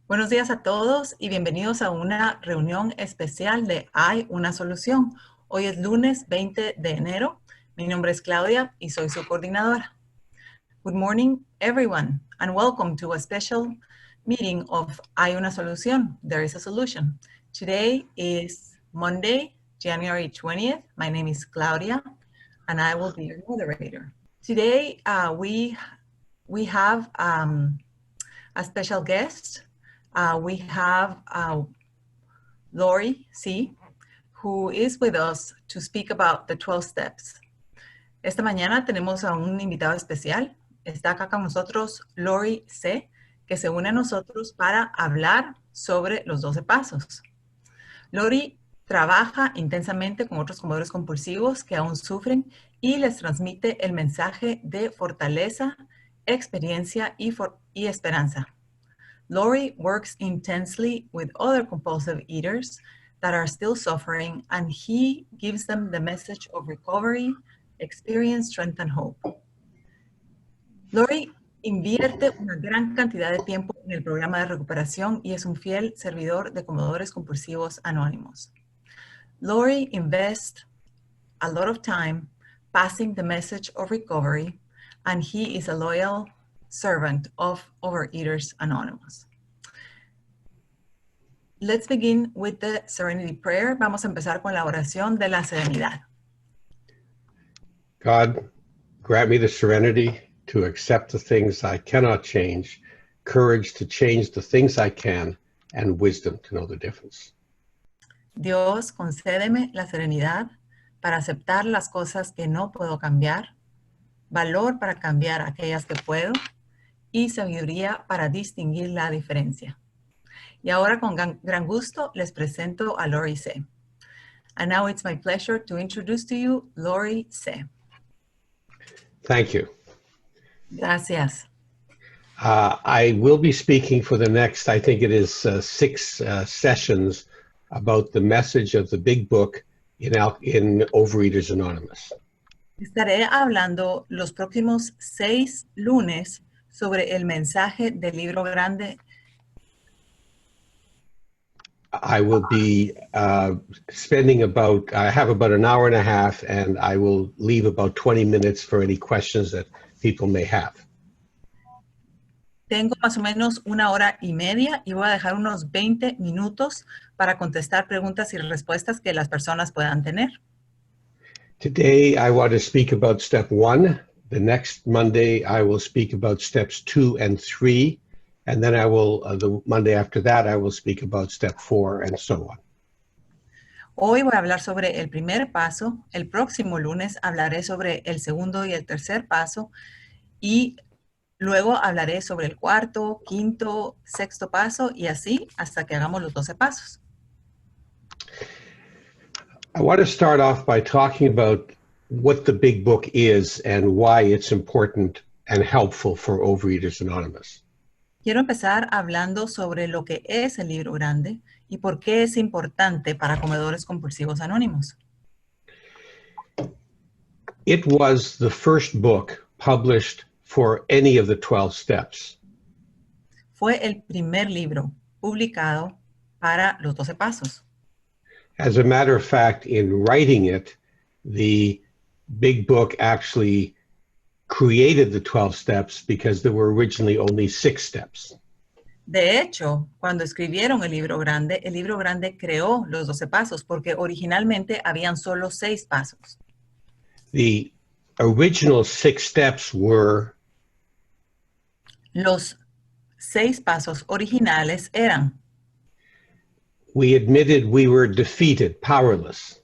Buenos días a todos y bienvenidos a una reunión especial de Hay una solución. Hoy es lunes 20 de enero. Mi nombre es Claudia y soy su coordinadora. Good morning, everyone, and welcome to a special meeting of Hay una solución. There is a solution. Today is Monday, January 20th. My name is Claudia, and I will be your moderator. Today, we have a special guest. We have Lawrie, who is with us to speak about the 12 steps. Esta mañana tenemos a un invitado especial. Está acá con nosotros Lawrie C., que se une a nosotros para hablar sobre los 12 pasos. Lawrie trabaja intensamente con otros comedores compulsivos que aún sufren y les transmite el mensaje de fortaleza, experiencia y esperanza. Lawrie works intensely with other compulsive eaters that are still suffering, and he gives them the message of recovery, experience, strength, and hope. Lawrie invierte una gran cantidad de tiempo en el programa de recuperación y es un fiel servidor de comedores compulsivos anónimos. Lawrie invests a lot of time passing the message of recovery, and he is a loyal servant of Overeaters Anonymous. Let's begin with the Serenity Prayer. Vamos a empezar con la oración de la serenidad. God, grant me the serenity to accept the things I cannot change, courage to change the things I can, and wisdom to know the difference. Dios, concédeme la serenidad para aceptar las cosas que no puedo cambiar, valor para cambiar aquellas que puedo, y sabiduría para distinguir la diferencia. Y ahora con gran gusto les presento a Lawrie C. And now it's my pleasure to introduce to you Lawrie C. Thank you. Gracias. I will be speaking for the next, I think it is 6 sessions about the message of the big book in Overeaters Anonymous. Estaré hablando los próximos 6 lunes sobre el mensaje del Libro Grande. I will be spending I have about an hour and a half, and I will leave about 20 minutes for any questions that people may have. Tengo más o menos 1 hora y media y voy a dejar unos 20 minutos para contestar preguntas y respuestas que las personas puedan tener. Today, I want to speak about step 1. The next Monday, I will speak about steps 2 and 3. And then I will, the Monday after that, I will speak about step 4 and so on. Hoy voy a hablar sobre el primer paso. El próximo lunes hablaré sobre el segundo y el tercer paso. Y luego hablaré sobre el cuarto, quinto, sexto paso y así hasta que hagamos los 12 pasos. I want to start off by talking about what the big book is and why it's important and helpful for Overeaters Anonymous. Quiero empezar hablando sobre lo que es el Libro Grande y por qué es importante para comedores compulsivos anónimos. It was the first book published for any of the 12 steps. Fue el primer libro publicado para los 12 pasos. As a matter of fact, in writing it, the big book actually created the 12 steps because there were originally only 6 steps. De hecho, cuando escribieron el Libro Grande creó los 12 pasos porque originalmente habían solo 6 pasos. The original 6 steps were Los 6 pasos originales eran: we admitted we were defeated, powerless.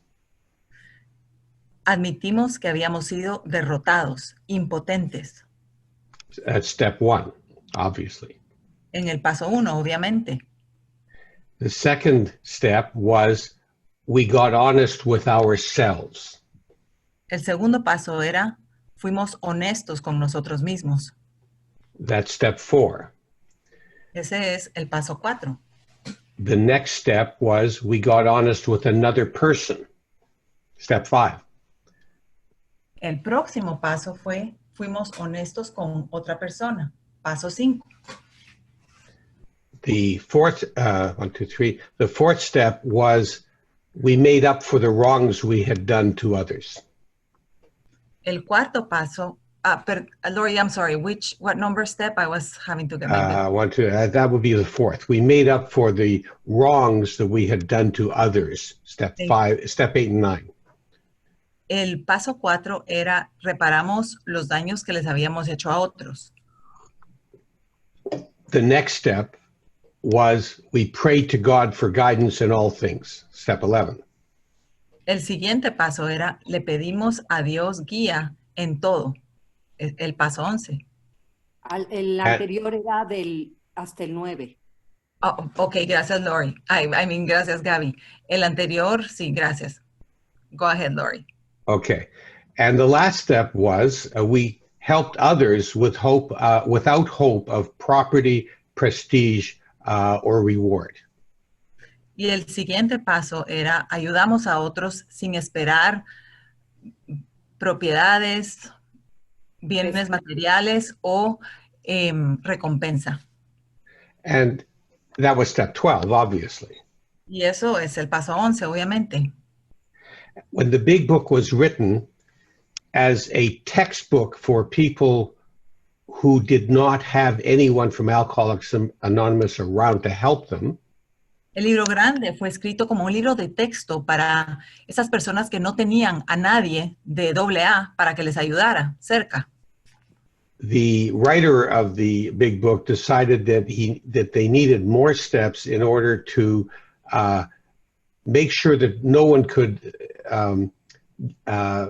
admitimos que habíamos sido derrotados, impotentes. That's step 1, obviously. En el paso 1, obviamente. The second step was we got honest with ourselves. El segundo paso era, fuimos honestos con nosotros mismos. That's step 4. Ese es el paso 4. The next step was we got honest with another person. Step 5. El próximo paso fue, fuimos honestos con otra persona. Paso 5. The fourth, 1, 2, 3, the fourth step was we made up for the wrongs we had done to others. El cuarto paso, Lawrie, I'm sorry, what number step? I was having to get my book. 1, 2, that would be the fourth. We made up for the wrongs that we had done to others. Step 5, step 8 and 9. El paso 4 era reparamos los daños que les habíamos hecho a otros. The next step was we prayed to God for guidance in all things. Step 11. El siguiente paso era le pedimos a Dios guía en todo. El paso 11. El anterior era hasta el 9. Oh, ok, gracias, Lawrie. Gracias, Gaby. El anterior, sí, gracias. Go ahead, Lawrie. Okay. And the last step was we helped others with hope, without hope of property, prestige, or reward. Y el siguiente paso era ayudamos a otros sin esperar propiedades, bienes materiales o recompensa. And that was step 12, obviously. Y eso es el paso 11, obviamente. When the big book was written as a textbook for people who did not have anyone from Alcoholics Anonymous around to help them, el libro grande fue escrito como un libro de texto para esas personas que no tenían a nadie de AA para que les ayudara cerca. The writer of the big book decided that they needed more steps in order to make sure that no one could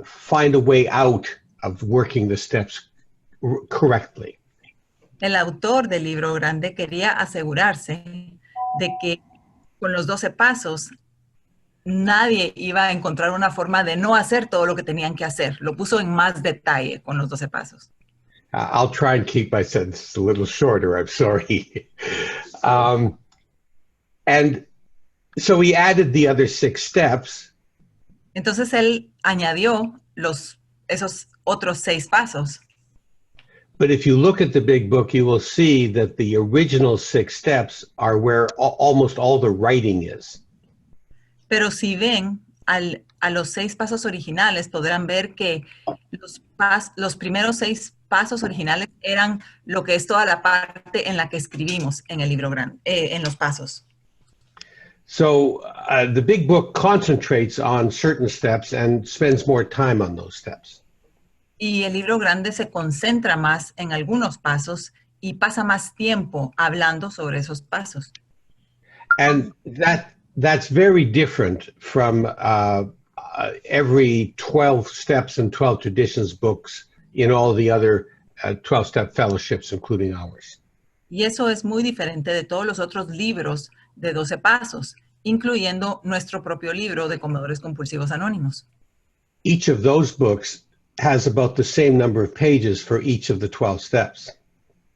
find a way out of working the steps correctly. El autor del libro grande quería asegurarse de que con los 12 pasos nadie iba a encontrar una forma de no hacer todo lo que tenían que hacer. Lo puso en más detalle con los 12 pasos. I'll try and keep my sentence a little shorter, I'm sorry. And so he added the other 6 steps. Entonces él añadió esos otros 6 pasos. But if you look at the big book, you will see that the original 6 steps are where almost all the writing is. Pero si ven a los 6 pasos originales, podrán ver que los primeros 6 pasos originales eran lo que es toda la parte en la que escribimos en el libro grande, en los pasos. So the big book concentrates on certain steps and spends more time on those steps. Y el libro grande se concentra más en algunos pasos y pasa más tiempo hablando sobre esos pasos. And that's very different from every 12 steps and 12 traditions books in all the other 12-step fellowships, including ours. Y eso es muy diferente de todos los otros libros de 12 pasos, incluyendo nuestro propio libro de Comedores Compulsivos Anónimos. Each of those books has about the same number of pages for each of the 12 steps.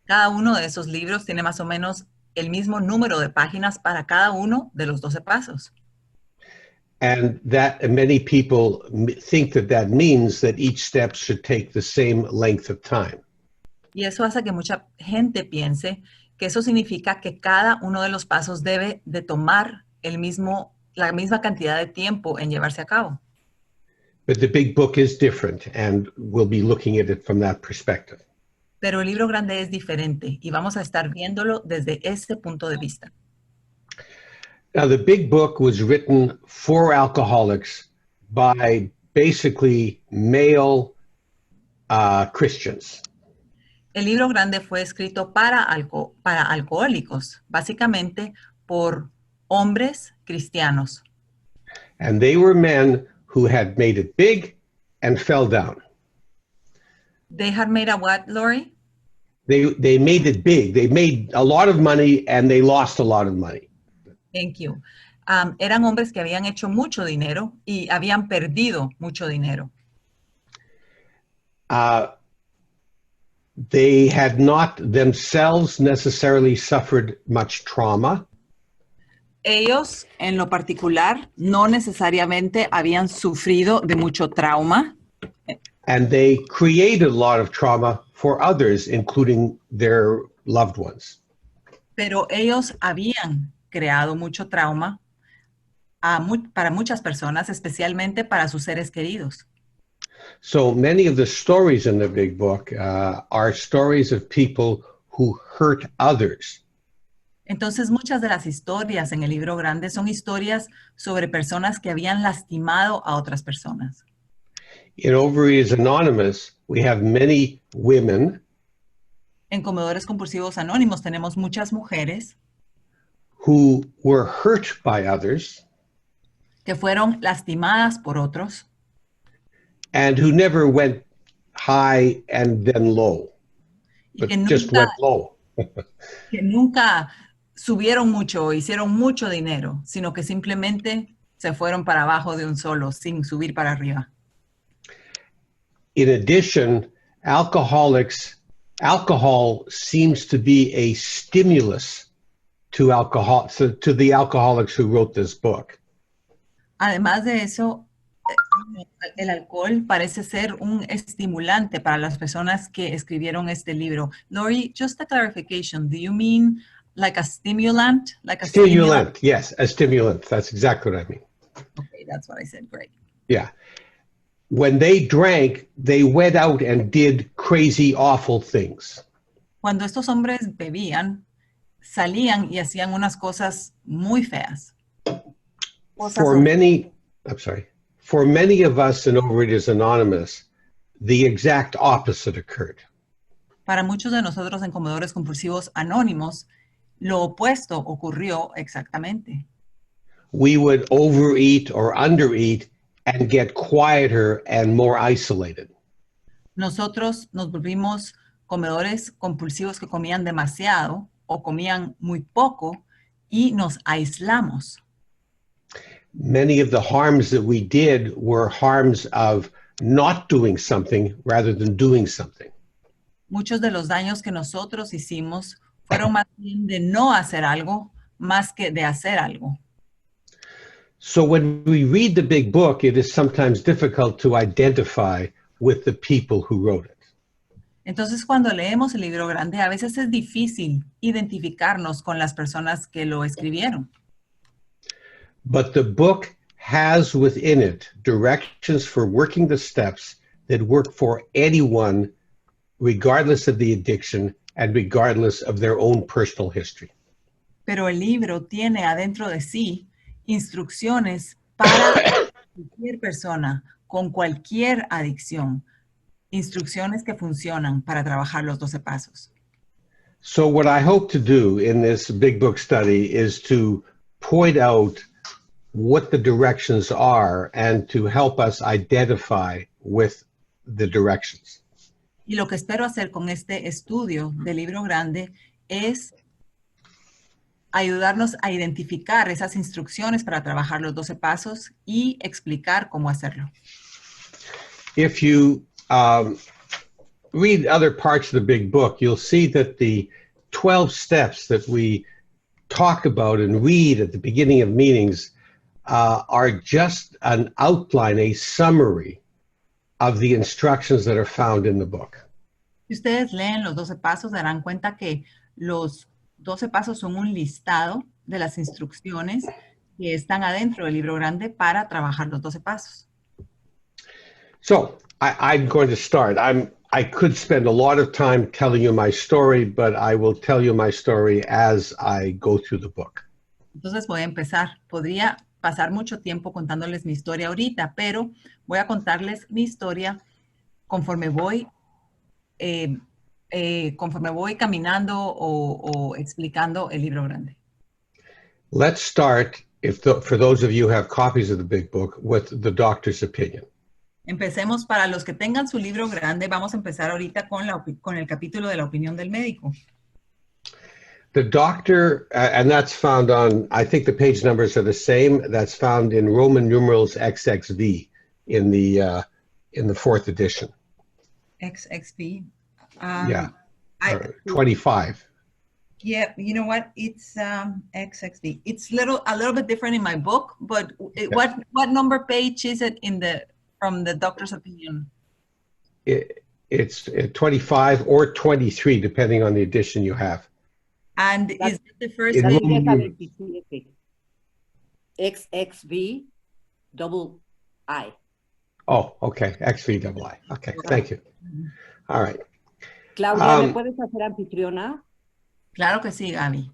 Cada uno de esos libros tiene más o menos el mismo número de páginas para cada uno de los 12 pasos. And many people think that means that each step should take the same length of time. Y eso hace que mucha gente piense que eso significa que cada uno de los pasos debe de tomar la misma cantidad de tiempo en llevarse a cabo. But the big book is different, and we'll be looking at it from that perspective. Pero el libro grande es diferente y vamos a estar viéndolo desde ese punto de vista. Now, the big book was written for alcoholics by basically male Christians. El libro grande fue escrito para alcohólicos, básicamente por hombres cristianos. And they were men who had made it big and fell down. They had made a what, Lawrie? They made it big. They made a lot of money and they lost a lot of money. Thank you. Eran hombres que habían hecho mucho dinero y habían perdido mucho dinero. They had not themselves necessarily suffered much trauma. Ellos, en lo particular, no necesariamente habían sufrido de mucho trauma. And they created a lot of trauma for others, including their loved ones. pero ellos habían creado mucho trauma para muchas personas, especialmente para sus seres queridos. So many of the stories in the big book are stories of people who hurt others. Entonces, muchas de las historias en el libro grande son historias sobre personas que habían lastimado a otras personas. In Overeaters Anonymous, we have many women En Comedores Compulsivos Anónimos tenemos muchas mujeres who were hurt by others que fueron lastimadas por otros and who never went high and then low, y but just went low. que nunca subieron mucho o hicieron mucho dinero, sino que simplemente se fueron para abajo de un solo, sin subir para arriba. In addition, alcohol seems to be a stimulus to the alcoholics who wrote this book. Además de eso, el alcohol parece ser un estimulante para las personas que escribieron este libro. Lawrie, just a clarification, do you mean like a stimulant? Like a Stimulant, yes, a stimulant. That's exactly what I mean. Okay, that's what I said, great. Yeah. When they drank, they went out and did crazy, awful things. Cuando estos hombres bebían, salían y hacían unas cosas muy feas. For many of us in Overeaters Anonymous, the exact opposite occurred. Para muchos de nosotros en Comedores Compulsivos Anónimos, lo opuesto ocurrió exactamente. We would overeat or undereat and get quieter and more isolated. Nosotros nos volvimos comedores compulsivos que comían demasiado o comían muy poco y nos aislamos. Many of the harms that we did were harms of not doing something rather than doing something. Muchos de los daños que nosotros hicimos fueron más bien de no hacer algo más que de hacer algo. So when we read the big book, it is sometimes difficult to identify with the people who wrote it. Entonces, cuando leemos el libro grande, a veces es difícil identificarnos con las personas que lo escribieron. But the book has within it directions for working the steps that work for anyone, regardless of the addiction and regardless of their own personal history. Pero el libro tiene adentro de sí instrucciones para cualquier persona con cualquier adicción, instrucciones que funcionan para trabajar los 12 pasos. So what I hope to do in this big book study is to point out what the directions are and to help us identify with the directions. Y lo que espero hacer con este estudio del libro grande es ayudarnos a identificar esas instrucciones para trabajar los 12 pasos y explicar cómo hacerlo. If you read other parts of the big book, you'll see that the 12 steps that we talk about and read at the beginning of meetings are just an outline, a summary of the instructions that are found in the book. Si ustedes leen los 12 pasos, darán cuenta que los 12 pasos son un listado de las instrucciones que están adentro del libro grande para trabajar los 12 pasos. So I'm going to start. I could spend a lot of time telling you my story, but I will tell you my story as I go through the book. Entonces voy a empezar. Podría pasar mucho tiempo contándoles mi historia ahorita, pero voy a contarles mi historia conforme voy caminando o explicando el libro grande. Let's start, for those of you who have copies of the big book, with the doctor's opinion. Empecemos, para los que tengan su libro grande, vamos a empezar ahorita con el capítulo de la opinión del médico. The doctor, and that's found on, I think the page numbers are the same, that's found in Roman numerals XXV in the 4th edition. XXV. Yeah, 25. Yeah, you know what? It's XXV. It's a little bit different in my book, but what number page is it from the doctor's opinion? It's 25 or 23, depending on the edition you have. And That- is that the first In La name? Roman libreta numerals. 27. XXV double I. Oh, okay. XVII. Okay, thank you. All right. Claudia, ¿me puedes hacer anfitriona? Claro que sí, Gaby.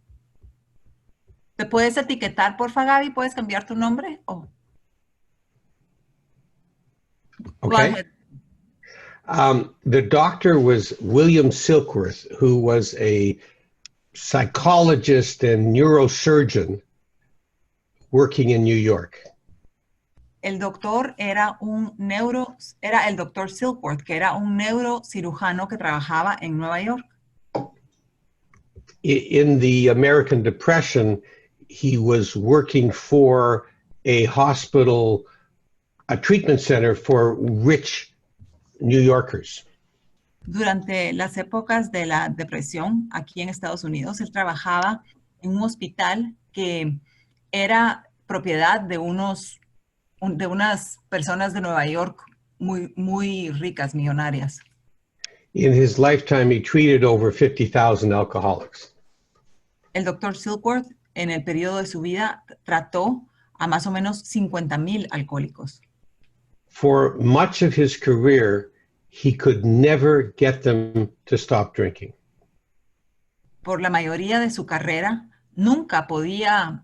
¿Te puedes etiquetar, porfa, Gaby? ¿Puedes cambiar tu nombre? Oh. Go Okay. ahead. The doctor was William Silkworth, who was a psychologist and neurosurgeon working in New York. El doctor era el doctor Silkworth, que era un neurocirujano que trabajaba en Nueva York. In the American Depression, he was working for a hospital, a treatment center for rich New Yorkers. Durante las épocas de la depresión aquí en Estados Unidos, él trabajaba en un hospital que era propiedad de unas personas de Nueva York muy ricas, millonarias. In his lifetime, he treated over 50,000 alcoholics. El doctor Silkworth, en el periodo de su vida, trató a más o menos 50,000 alcohólicos. For much of his career, he could never get them to stop drinking. Por la mayoría de su carrera, nunca podía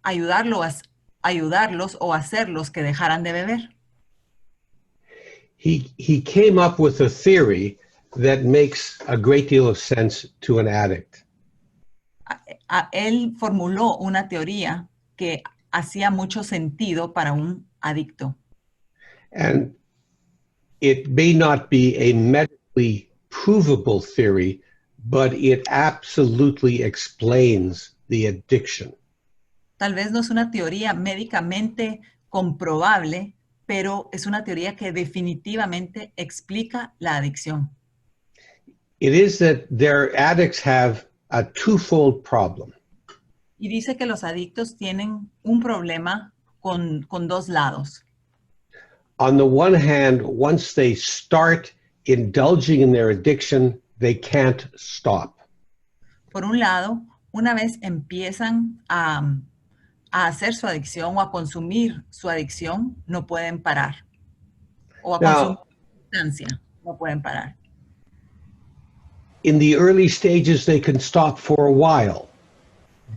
ayudarlos o hacerlos que dejaran de beber. He came up with a theory that makes a great deal of sense to an addict. Él formuló una teoría que hacía mucho sentido para un adicto. And it may not be a medically provable theory, but it absolutely explains the addiction. Tal vez no es una teoría médicamente comprobable, pero es una teoría que definitivamente explica la adicción. It is that their addicts have a twofold problem. Y dice que los adictos tienen un problema con dos lados. On the one hand, once they start indulging in their addiction, they can't stop. Por un lado, una vez empiezan a hacer su adicción o a consumir su adicción, no pueden parar. O a consumir sustancia, no pueden parar. In the early stages, they can stop for a while,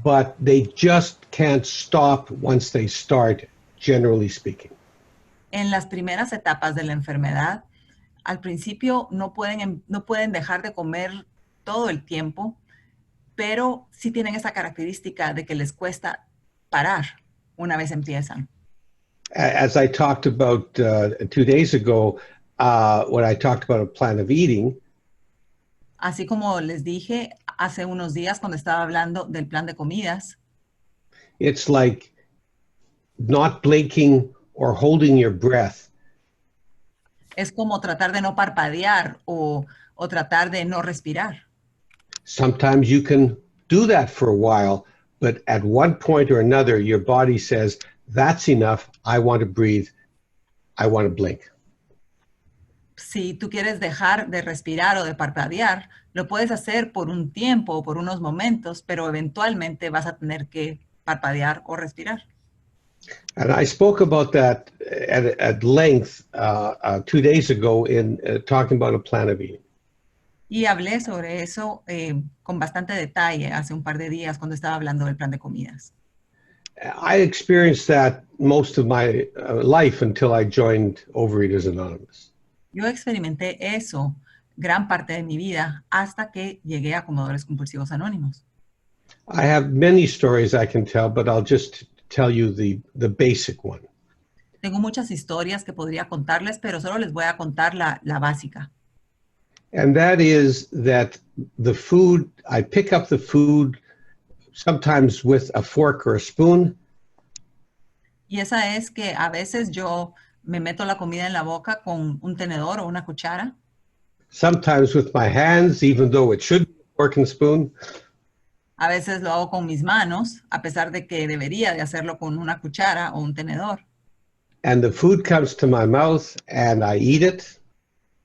but they just can't stop once they start, generally speaking. En las primeras etapas de la enfermedad, al principio no pueden dejar de comer todo el tiempo, pero sí tienen esa característica de que les cuesta parar una vez empiezan. As I talked about 2 days ago, when I talked about a plan of eating, Así como les dije hace unos días cuando estaba hablando del plan de comidas, it's like not blinking or holding your breath. es como tratar de no parpadear o tratar de no respirar. Sometimes you can do that for a while, but at one point or another, your body says, that's enough. I want to breathe. I want to blink. Si tú quieres dejar de respirar o de parpadear, lo puedes hacer por un tiempo o por unos momentos, pero eventualmente vas a tener que parpadear o respirar. And I spoke about that at length 2 days ago in talking about a plan of eating. Y hablé sobre eso con bastante detalle hace un par de días cuando estaba hablando del plan de comidas. I experienced that most of my life until I joined Overeaters Anonymous. Yo experimenté eso gran parte de mi vida hasta que llegué a Comedores Compulsivos Anónimos. I have many stories I can tell, but I'll just tell you the basic one. Tengo muchas historias que podría contarles, pero solo les voy a contar la básica. And that is that the food, I pick up the food sometimes with a fork or a spoon. Y esa es que a veces yo me meto la comida en la boca con un tenedor o una cuchara. Sometimes with my hands, even though it should be a fork and spoon. A veces lo hago con mis manos, a pesar de que debería de hacerlo con una cuchara o un tenedor. And the food comes to my mouth and I eat it.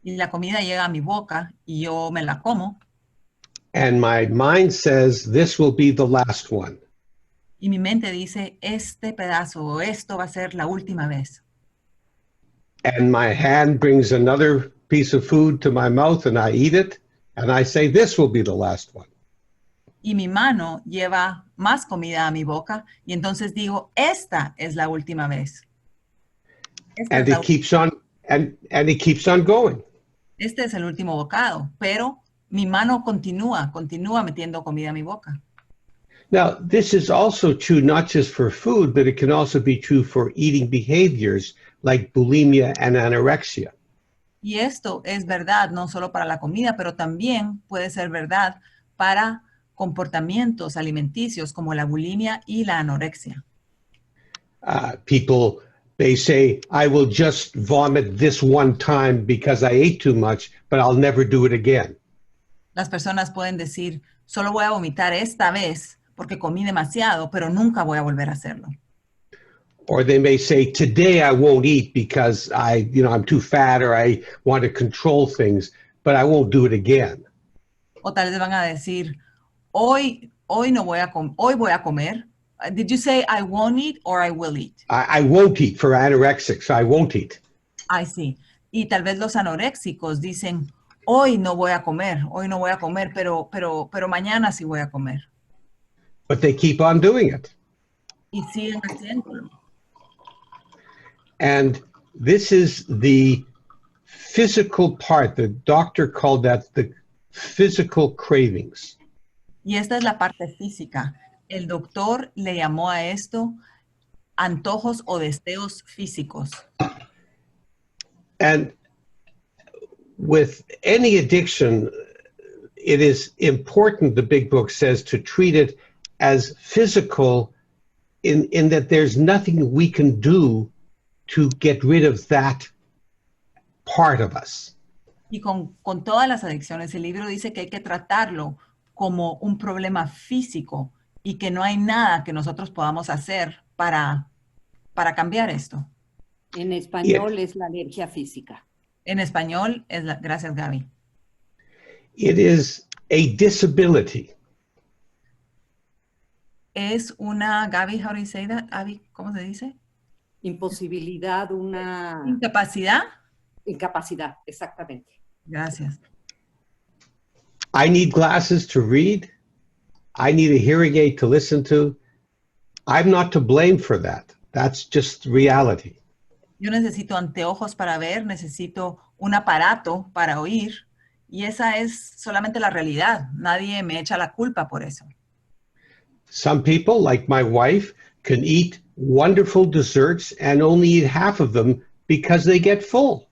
Y la comida llega a mi boca y yo me la como. And my mind says, this will be the last one. Y mi mente dice, este pedazo o esto va a ser la última vez. And my hand brings another piece of food to my mouth and I eat it. And I say, this will be the last one. Y mi mano lleva más comida a mi boca y entonces digo, esta es la última vez. Esta And es la it keeps on, and it keeps on going. Este es el último bocado, pero mi mano continúa metiendo comida a mi boca. Now, this is also true not just for food, but it can also be true for eating behaviors like bulimia and anorexia. Y esto es verdad no solo para la comida, pero también puede ser verdad para comportamientos alimenticios como la bulimia y la anorexia. People, they say, I will just vomit this one time because I ate too much, but I'll never do it again. Las personas pueden decir, solo voy a vomitar esta vez porque comí demasiado, pero nunca voy a volver a hacerlo. Or they may say, today I won't eat because I'm too fat or I want to control things, but I won't do it again. O tal vez van a decir, hoy no voy a hoy voy a comer. Did you say I won't eat or I will eat? I won't eat for anorexics. I won't eat. Ay, sí. Y tal vez los anoréxicos dicen, hoy no voy a comer, pero mañana sí voy a comer. But they keep on doing it. Y siguen haciéndolo. And this is the physical part. The doctor called that the physical cravings. Y esta es la parte física. El doctor le llamó a esto antojos o deseos físicos. And with any addiction, it is important, the big book says, to treat it as physical in that there's nothing we can do to get rid of that part of us. Y con todas las adicciones, el libro dice que hay que tratarlo como un problema físico y que no hay nada que nosotros podamos hacer para cambiar esto. En español es la alergia física. En español es gracias, Gaby. It is a disability. Es una, Gaby, how do you say that? Abby, ¿cómo se dice? Imposibilidad, una... Incapacidad. Incapacidad, exactamente. Gracias. I need glasses to read. I need a hearing aid to listen to. I'm not to blame for that. That's just reality. Yo necesito anteojos para ver, necesito un aparato para oír, y esa es solamente la realidad. Nadie me echa la culpa por eso. Some people, like my wife, can eat wonderful desserts and only eat half of them because they get full.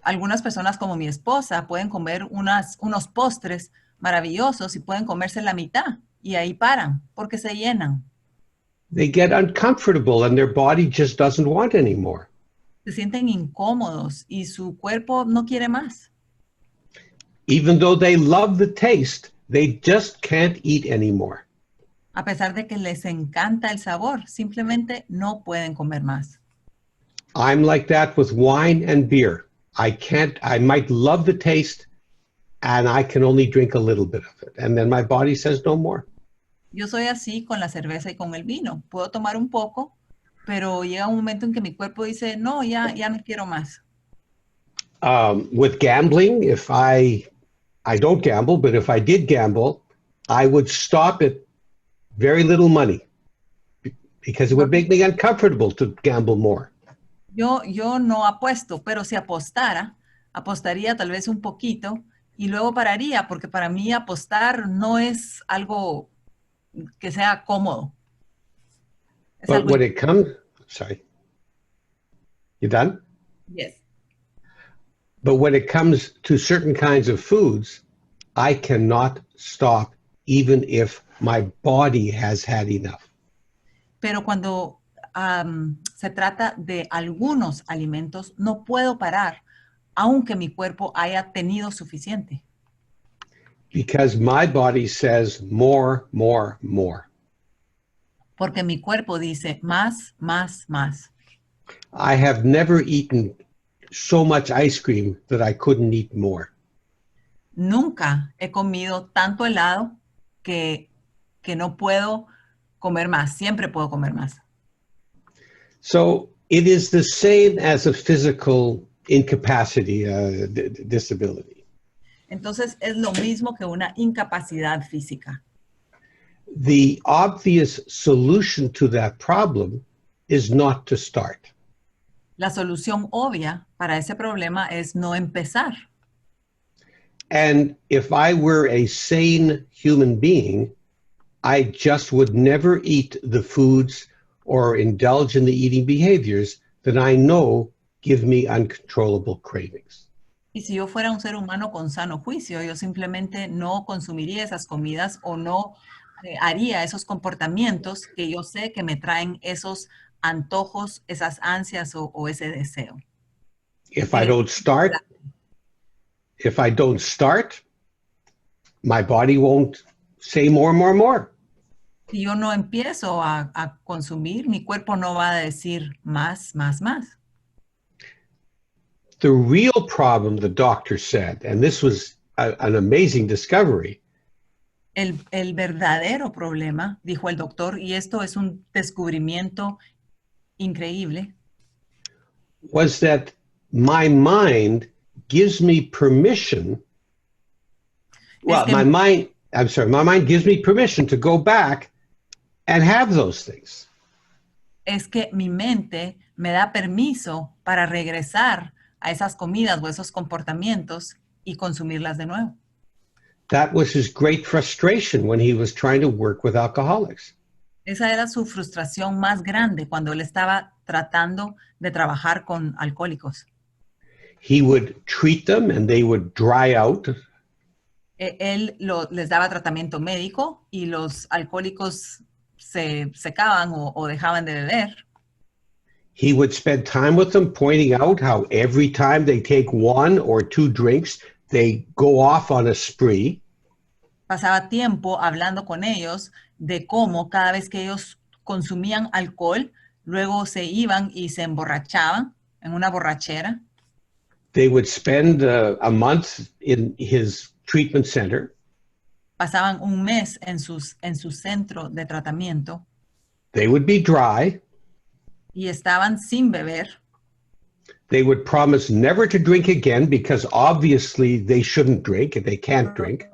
Algunas personas como mi esposa pueden comer unos postres maravillosos y pueden comerse la mitad y ahí paran porque se llenan. They get uncomfortable and their body just doesn't want anymore. Se sienten incómodos y su cuerpo no quiere más. Even though they love the taste, they just can't eat anymore. A pesar de que les encanta el sabor, simplemente no pueden comer más. I'm like that with wine and beer. I might love the taste and I can only drink a little bit of it. And then my body says no more. Yo soy así con la cerveza y con el vino. Puedo tomar un poco, pero llega un momento en que mi cuerpo dice, no, ya no quiero más. With gambling, if I don't gamble, but if I did gamble, I would stop at very little money because it would make me uncomfortable to gamble more. Yo no apuesto, pero si apostaría tal vez un poquito y luego pararía, porque para mí apostar no es algo que sea cómodo. Es But algo when it comes, sorry, you done? Yes. But when it comes to certain kinds of foods, I cannot stop even if my body has had enough. Pero cuando se trata de algunos alimentos, no puedo parar, aunque mi cuerpo haya tenido suficiente. Because my body says more, more, more. Porque mi cuerpo dice más, más, más. I have never eaten so much ice cream that I couldn't eat more. nunca he comido tanto helado que no puedo comer más. Siempre puedo comer más. So it is the same as a physical incapacity, disability. Entonces es lo mismo que una incapacidad física. The obvious solution to that problem is not to start. La solución obvia para ese problema es no empezar. And if I were a sane human being, I just would never eat the foods or indulge in the eating behaviors that I know give me uncontrollable cravings. Y si yo fuera un ser humano con sano juicio, yo simplemente no consumiría esas comidas o no haría esos comportamientos que yo sé que me traen esos antojos, esas ansias o ese deseo. If I don't start, my body won't say more, more, more. Si yo no empiezo a consumir, mi cuerpo no va a decir más, más, más. The real problem, the doctor said, and this was an amazing discovery, El verdadero problema, dijo el doctor, y esto es un descubrimiento increíble, was that my mind gives me permission. Well, que- my mind gives me permission to go back and have those things. es que mi mente me da permiso para regresar a esas comidas o esos comportamientos y consumirlas de nuevo. That was his great frustration when he was trying to work with alcoholics. Esa era su frustración más grande cuando él estaba tratando de trabajar con alcohólicos. He would treat them and they would dry out. Él les daba tratamiento médico y los alcohólicos se secaban o dejaban de beber. He would spend time with them, pointing out how every time they take one or two drinks, they go off on a spree. Pasaba tiempo hablando con ellos de cómo cada vez que ellos consumían alcohol, luego se iban y se emborrachaban en una borrachera. They would spend a month in his treatment center. Pasaban un mes en su centro de tratamiento They would be dry. y estaban sin beber. They would promise never to drink again because obviously they shouldn't drink and they can't drink.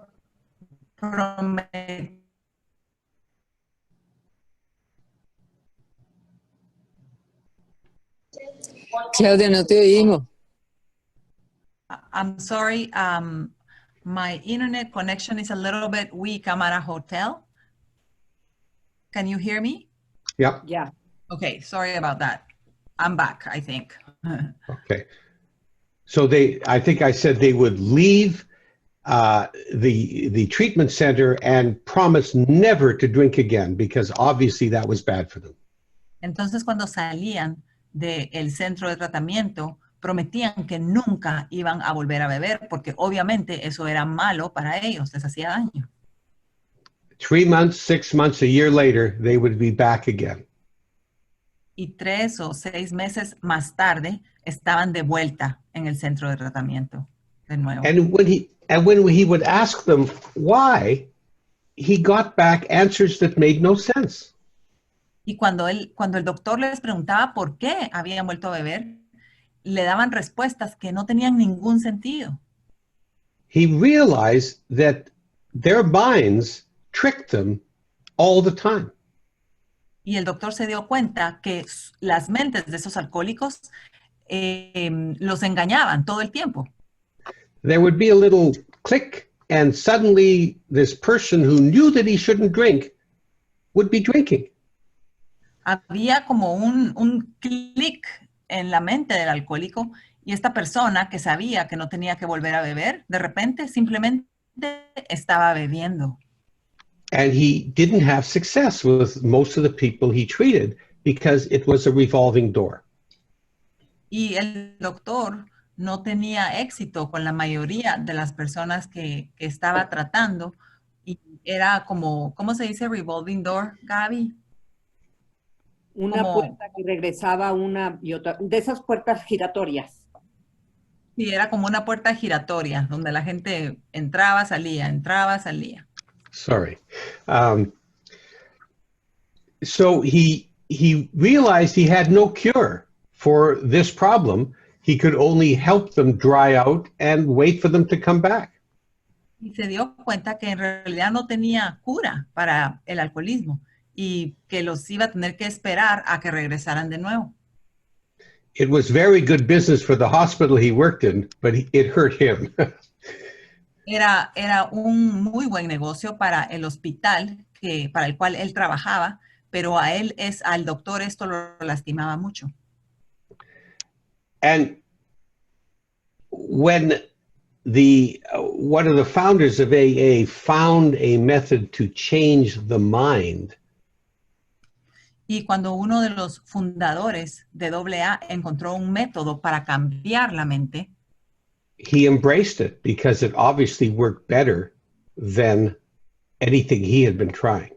Claudia, no te oímos. I'm sorry, my internet connection is a little bit weak. I'm at a hotel. Can you hear me? Yep. Ya. Okay, sorry about that. I'm back, I think. Okay. So I think I said they would leave the treatment center and promise never to drink again because obviously that was bad for them. Entonces, cuando salían del centro de tratamiento, prometían que nunca iban a volver a beber porque obviamente eso era malo para ellos, les hacía daño. 3 months, 6 months, a year later, they would be back again. Y 3 o 6 meses más tarde estaban de vuelta en el centro de tratamiento de nuevo. And when he would ask them why, he got back answers that made no sense. Y cuando el doctor les preguntaba por qué habían vuelto a beber, le daban respuestas que no tenían ningún sentido. He realized that their minds tricked them all the time. Y el doctor se dio cuenta que las mentes de esos alcohólicos los engañaban todo el tiempo. There would be a little click, and suddenly this person who knew that he shouldn't drink would be drinking. Había como un clic en la mente del alcohólico y esta persona que sabía que no tenía que volver a beber, de repente simplemente estaba bebiendo. And he didn't have success with most of the people he treated because it was a revolving door. Y el doctor no tenía éxito con la mayoría de las personas que estaba tratando y era como, ¿cómo se dice revolving door, Gaby? Una Como- puerta que regresaba una y otra, de esas puertas giratorias. Sí, era como una puerta giratoria, donde la gente entraba, salía, entraba, salía. Sorry. So he realized he had no cure for this problem. He could only help them dry out and wait for them to come back. Y se dio cuenta que en realidad no tenía cura para el alcoholismo y que los iba a tener que esperar a que regresaran de nuevo. It was very good business for the hospital he worked in, but it hurt him. Era un muy buen negocio para el hospital para el cual él trabajaba, pero al doctor esto lo lastimaba mucho. And when one of the founders of AA found a method to change the mind, Y cuando uno de los fundadores de AA encontró un método para cambiar la mente, he embraced it because it obviously worked better than anything he had been trying.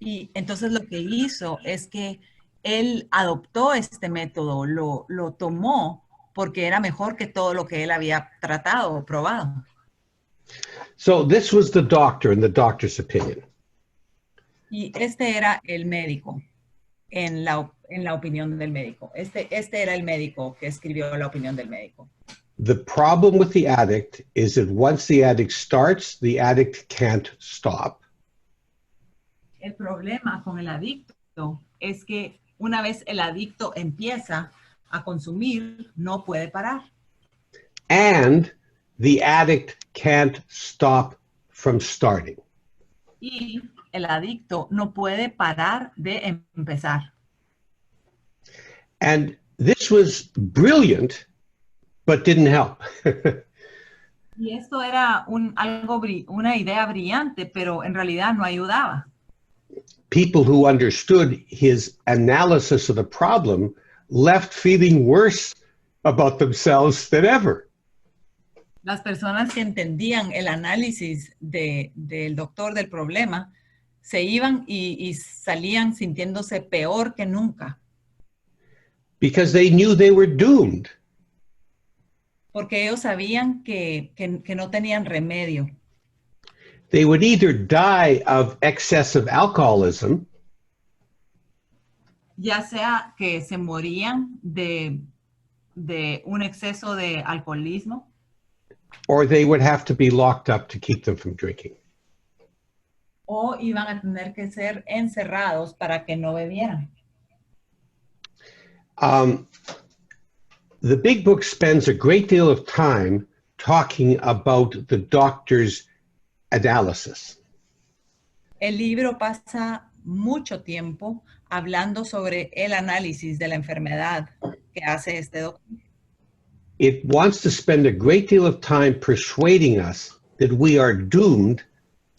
y entonces lo que hizo es que él adoptó este método, lo tomó porque era mejor que todo lo que él había tratado o probado. So this was the doctor and the doctor's opinion. Y este era el médico, en la opinión del médico. Este era el médico que escribió la opinión del médico. The problem with the addict is that once the addict starts, the addict can't stop. El problema con el adicto es que una vez el adicto empieza a consumir, no puede parar. And the addict can't stop from starting. Y el adicto no puede parar de empezar. And this was brilliant, but didn't help. Y esto era una idea brillante, pero en realidad no ayudaba. People who understood his analysis of the problem left feeling worse about themselves than ever. Las personas que entendían el análisis del doctor del problema se iban y salían sintiéndose peor que nunca. Because they knew they were doomed. Porque ellos sabían que no tenían remedio. They would either die of excessive alcoholism, Ya sea que se morían de un exceso de alcoholismo, or they would have to be locked up to keep them from drinking. o iban a tener que ser encerrados para que no bebieran. The big book spends a great deal of time talking about the doctor's analysis. El libro pasa mucho tiempo hablando sobre el análisis de la enfermedad que hace este doctor. It wants to spend a great deal of time persuading us that we are doomed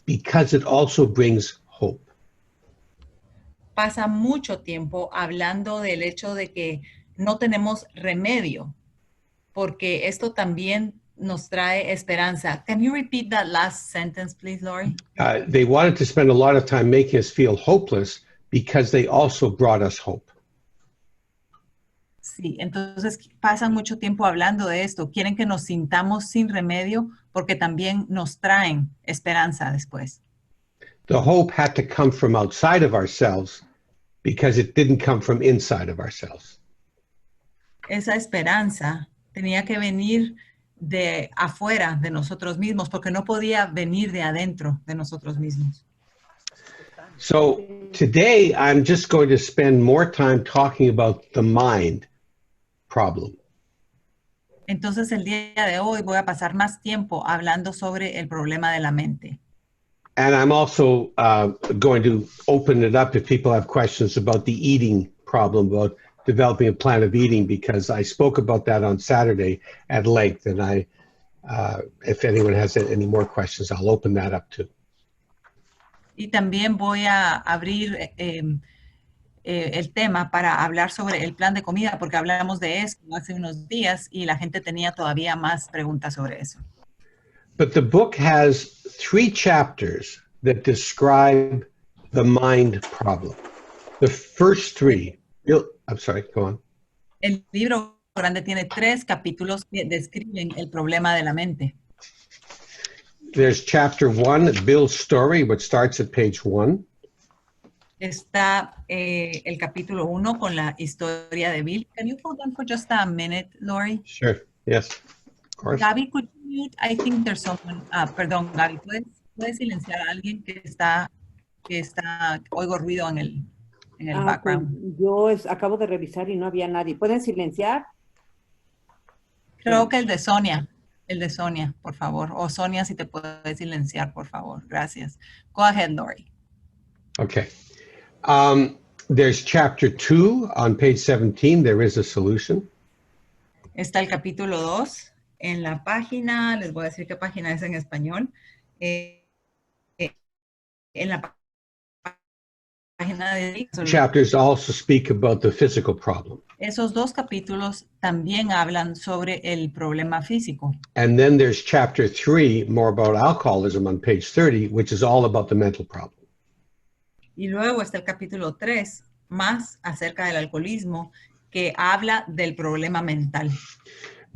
because it also brings hope. Pasa mucho tiempo hablando del hecho de que no tenemos remedio, porque esto también nos trae esperanza. Can you repeat that last sentence, please, Lawrie? They wanted to spend a lot of time making us feel hopeless because they also brought us hope. Sí, entonces pasan mucho tiempo hablando de esto. Quieren que nos sintamos sin remedio porque también nos traen esperanza después. The hope had to come from outside of ourselves because it didn't come from inside of ourselves. Esa esperanza tenía que venir de afuera de nosotros mismos porque no podía venir de adentro de nosotros mismos. So today I'm just going to spend more time talking about the mind problem. Entonces el día de hoy voy a pasar más tiempo hablando sobre el problema de la mente. And I'm also going to open it up if people have questions about the eating problem, about developing a plan of eating, because I spoke about that on Saturday at length. And if anyone has any more questions, I'll open that up too. Y también voy a abrir el tema para hablar sobre el plan de comida, porque hablamos de eso hace unos días y la gente tenía todavía más preguntas sobre eso. But the book has 3 chapters that describe the mind problem. The first 3, I'm sorry, go on. El libro Grande tiene 3 capítulos que describen el problema de la mente. There's chapter 1, Bill's story, which starts at page 1. Está el capítulo 1 con la historia de Bill. Can you hold on for just a minute, Lawrie? Sure. Yes, of course. Gaby, could you mute? I think there's someone. Perdón, Gaby, ¿puedes silenciar a alguien que está, oigo ruido en el background? Pues yo acabo de revisar y no había nadie. ¿Pueden silenciar? Creo que el de Sonia, por favor. O Sonia, si te puedes silenciar, por favor. Gracias. Go ahead, Lawrie. Okay. There's chapter 2 on page 17. There is a solution. Está el capítulo 2 en la página, les voy a decir qué página es en español. En la página de... Chapters also speak about the physical problem. Esos 2 capítulos también hablan sobre el problema físico. And then there's chapter 3, more about alcoholism on page 30, which is all about the mental problem. Y luego está el capítulo 3, más acerca del alcoholismo, que habla del problema mental.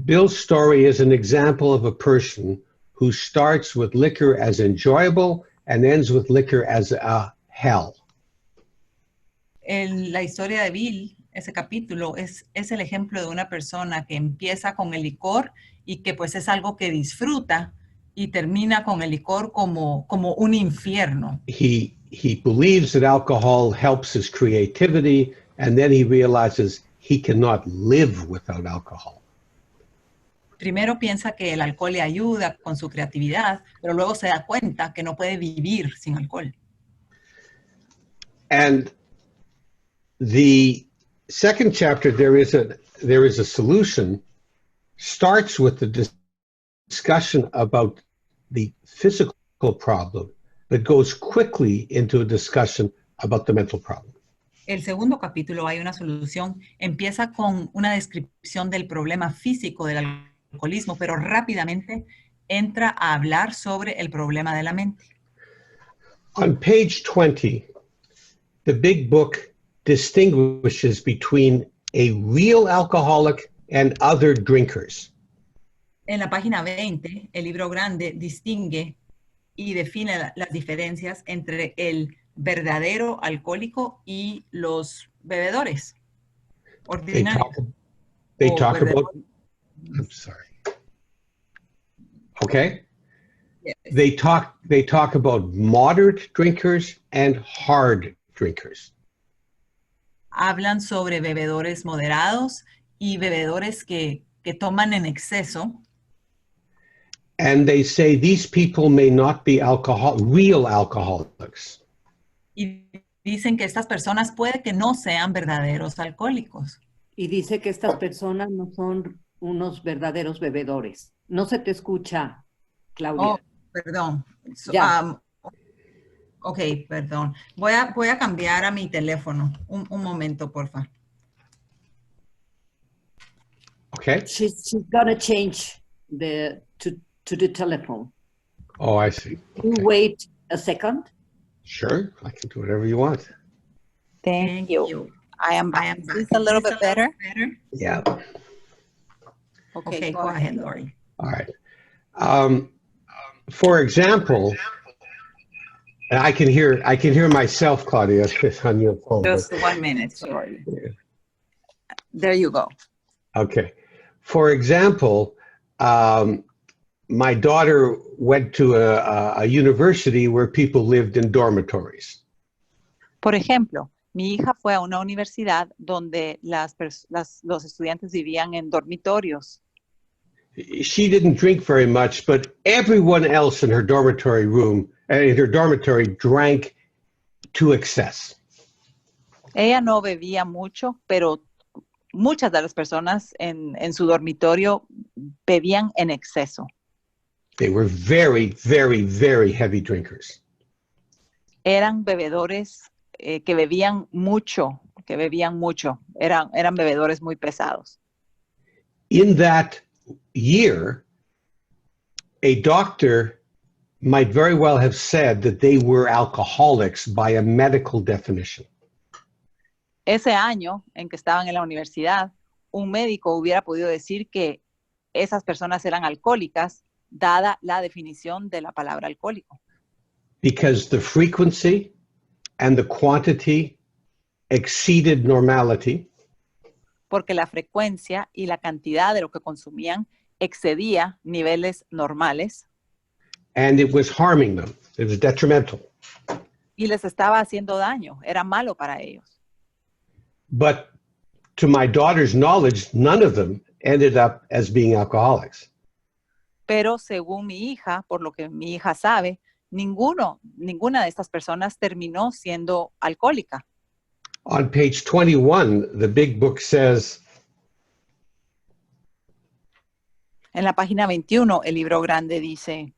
Bill's story is an example of a person who starts with liquor as enjoyable and ends with liquor as a hell. La historia de Bill, ese capítulo, es el ejemplo de una persona que empieza con el licor y que pues es algo que disfruta y termina con el licor como un infierno. He believes that alcohol helps his creativity, and then he realizes he cannot live without alcohol. Primero piensa que el alcohol le ayuda con su creatividad, pero luego se da cuenta que no puede vivir sin alcohol. And the second chapter, there is a solution, starts with the discussion about the physical problem, but goes quickly into a discussion about the mental problem. El segundo capítulo, hay una solución, empieza con una descripción del problema físico del alcoholismo, pero rápidamente entra a hablar sobre el problema de la mente. On page 20, the big book distinguishes between a real alcoholic and other drinkers. En la página 20, el libro grande distingue y define las diferencias entre el verdadero alcohólico y los bebedores ordinarios. They talk about, I'm sorry. Okay. Yes. They talk about moderate drinkers and hard drinkers. Hablan sobre bebedores moderados y bebedores que toman en exceso. And they say these people may not be real alcoholics. Y dicen que estas personas puede que no sean verdaderos alcohólicos. Y dice que estas personas no son unos verdaderos bebedores. No se te escucha, Claudia. Oh, perdón. Ya. Ok, perdón. Voy a cambiar a mi teléfono. Un momento, porfa. Okay. She's gonna change to the telephone. Oh, I see. You Okay. wait a second. Sure, I can do whatever you want. Thank you. I am back. Is this a little bit better? Yeah. Okay, go ahead, Lawrie. All right. For example, and I can hear myself, Claudia, on your phone. Just 1 minute, sorry. There you go. Okay. For example, my daughter went to a university where people lived in dormitories. Por ejemplo, mi hija fue a una universidad donde los estudiantes vivían en dormitorios. She didn't drink very much, but everyone else in her dormitory drank to excess. Ella no bebía mucho, pero muchas de las personas en su dormitorio bebían en exceso. They were very, very, very heavy drinkers. Eran bebedores que bebían mucho. Eran bebedores muy pesados. In that year, a doctor might very well have said that they were alcoholics by a medical definition. Ese año en que estaban en la universidad, un médico hubiera podido decir que esas personas eran alcohólicas, dada la definición de la palabra alcohólico. Because the frequency and the quantity exceeded normality, Porque la frecuencia y la cantidad de lo que consumían excedía niveles normales and it was harming them. It was detrimental. y les estaba haciendo daño, era malo para ellos. But to my daughter's knowledge, none of them ended up as being alcoholics. Pero según mi hija, por lo que mi hija sabe, ninguna de estas personas terminó siendo alcohólica. On page 21, the big book says, En la página 21, el libro grande dice,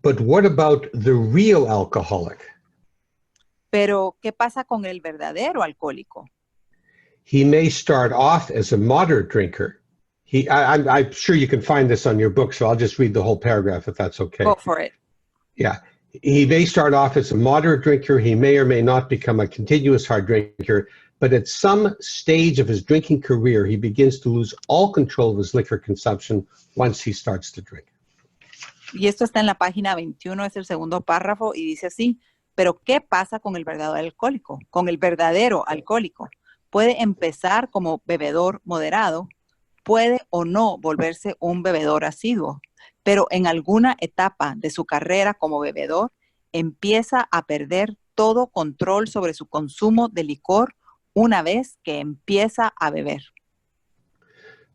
but what about the real alcoholic? pero ¿qué pasa con el verdadero alcohólico? He may start off as a moderate drinker. I'm sure you can find this on your book, so I'll just read the whole paragraph if that's okay. Go for it. Yeah. He may start off as a moderate drinker. He may or may not become a continuous hard drinker, but at some stage of his drinking career, he begins to lose all control of his liquor consumption once he starts to drink. Y esto está en la página 21, es el segundo párrafo, y dice así, pero ¿qué pasa con el verdadero alcohólico? Con el verdadero alcohólico. Puede empezar como bebedor moderado, puede o no volverse un bebedor asiduo, pero en alguna etapa de su carrera como bebedor, empieza a perder todo control sobre su consumo de licor una vez que empieza a beber.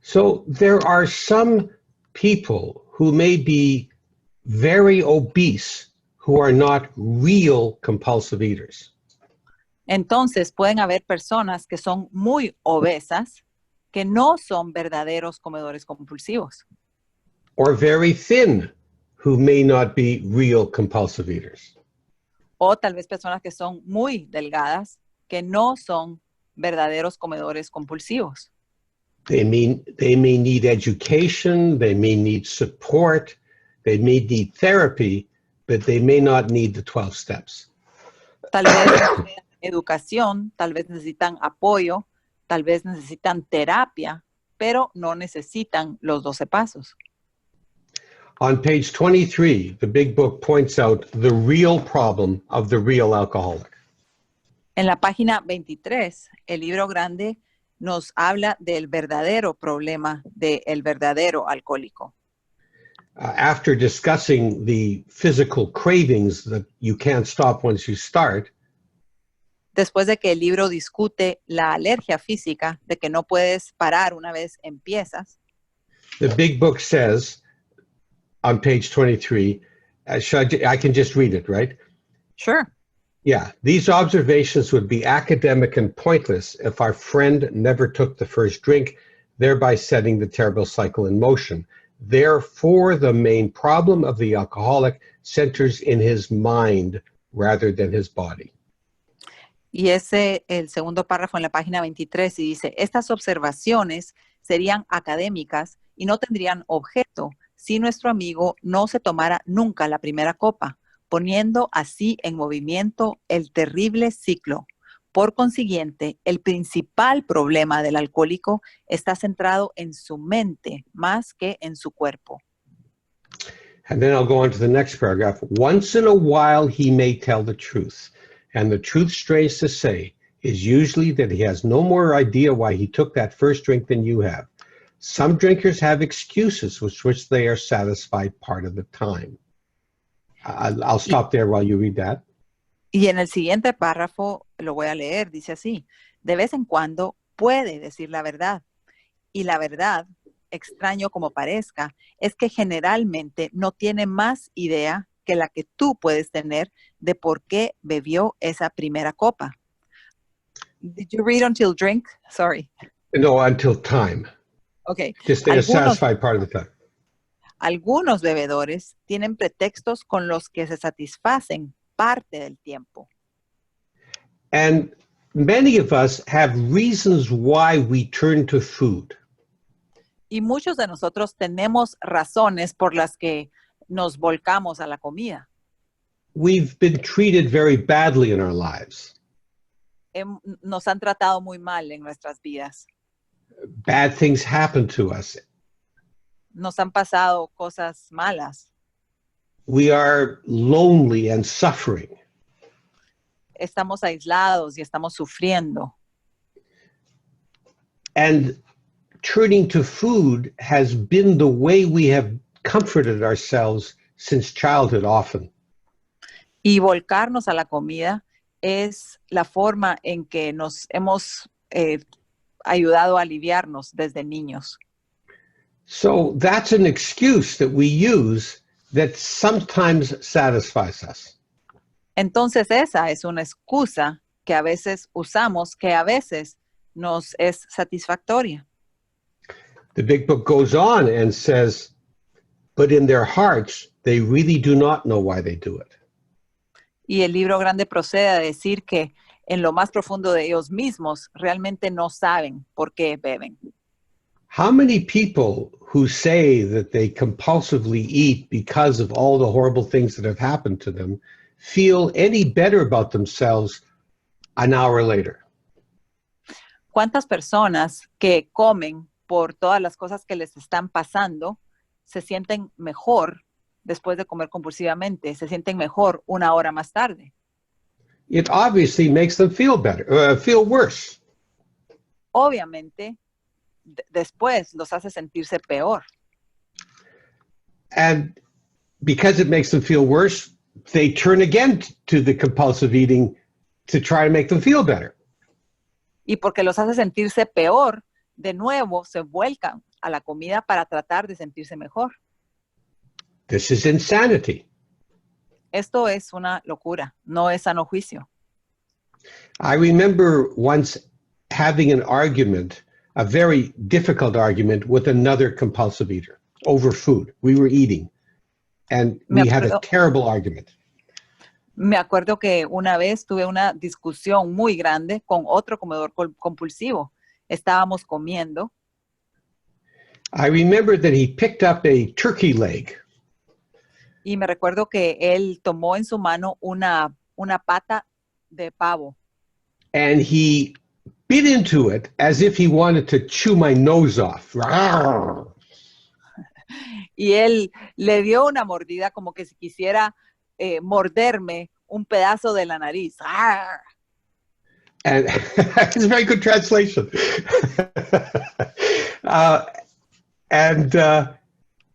So there are some people who may be very obese who are not real compulsive eaters. Entonces pueden haber personas que son muy obesas, que no son verdaderos comedores compulsivos. Or very thin who may not be real compulsive eaters. O tal vez personas que son muy delgadas, que no son verdaderos comedores compulsivos. They may need education, they may need support, they may need therapy, but they may not need the 12 steps. Tal vez necesitan educación, tal vez necesitan apoyo, tal vez necesitan terapia, pero no necesitan los 12 pasos. On page 23, the big book points out the real problem of the real alcoholic. En la página 23, el libro grande nos habla del verdadero problema del verdadero alcohólico. After discussing the physical cravings that you can't stop once you start, Después de que el libro discute la alergia física de que no puedes parar una vez empiezas, the big book says on page 23, I can just read it, right? sure, Yeah, these observations would be academic and pointless if our friend never took the first drink, thereby setting the terrible cycle in motion. Therefore, the main problem of the alcoholic centers in his mind rather than his body. y ese el segundo párrafo en la página 23 y dice, estas observaciones serían académicas y no tendrían objeto si nuestro amigo no se tomara nunca la primera copa, poniendo así en movimiento el terrible ciclo. Por consiguiente, el principal problema del alcohólico está centrado en su mente más que en su cuerpo. And then I'll go on to the next paragraph. Once in a while, he may tell the truth. And the truth, strange to say, is usually that he has no more idea why he took that first drink than you have. Some drinkers have excuses with which they are satisfied part of the time. I'll stop there while you read that. Y en el siguiente párrafo, lo voy a leer, dice así, de vez en cuando puede decir la verdad. Y la verdad, extraño como parezca, es que generalmente no tiene más idea que la que tú puedes tener de por qué bebió esa primera copa. Did you read until drink? Sorry. No, until time. Okay. Just they are satisfied part of the time. Algunos bebedores tienen pretextos con los que se satisfacen parte del tiempo. And many of us have reasons why we turn to food. Y muchos de nosotros tenemos razones por las que nos volcamos a la comida. We've been treated very badly in our lives. Nos han tratado muy mal en nuestras vidas. Bad things happen to us. Nos han pasado cosas malas. We are lonely and suffering. Estamos aislados y estamos sufriendo. And turning to food has been the way we have comforted ourselves since childhood often. Y volcarnos a la comida es la forma en que nos hemos ayudado a aliviarnos desde niños. So that's an excuse that we use that sometimes satisfies us. Entonces esa es una excusa que a veces usamos, que a veces nos es satisfactoria. The big book goes on and says, but in their hearts, they really do not know why they do it. Y el libro grande procede a decir que en lo más profundo de ellos mismos realmente no saben por qué beben. How many people who say that they compulsively eat because of all the horrible things that have happened to them feel any better about themselves an hour later? ¿Cuántas personas que comen por todas las cosas que les están pasando se sienten mejor después de comer compulsivamente? Se sienten mejor una hora más tarde. It obviously makes them feel better, feel worse. Obviamente, después los hace sentirse peor. And because it makes them feel worse, they turn again to the compulsive eating to try to make them feel better. Y porque los hace sentirse peor, de nuevo se vuelcan a la comida para tratar de sentirse mejor. This is insanity. Esto es una locura, no es sano juicio. I remember once having an argument, a very difficult argument with another compulsive eater over food. We were eating and we had a terrible argument. Me acuerdo que una vez tuve una discusión muy grande con otro comedor compulsivo. Estábamos comiendo. I remember that he picked up a turkey leg. Y me recuerdo que él tomó en su mano una pata de pavo. And he bit into it as if he wanted to chew my nose off. Y él le dio una mordida como que si quisiera morderme un pedazo de la nariz. And it's a very good translation.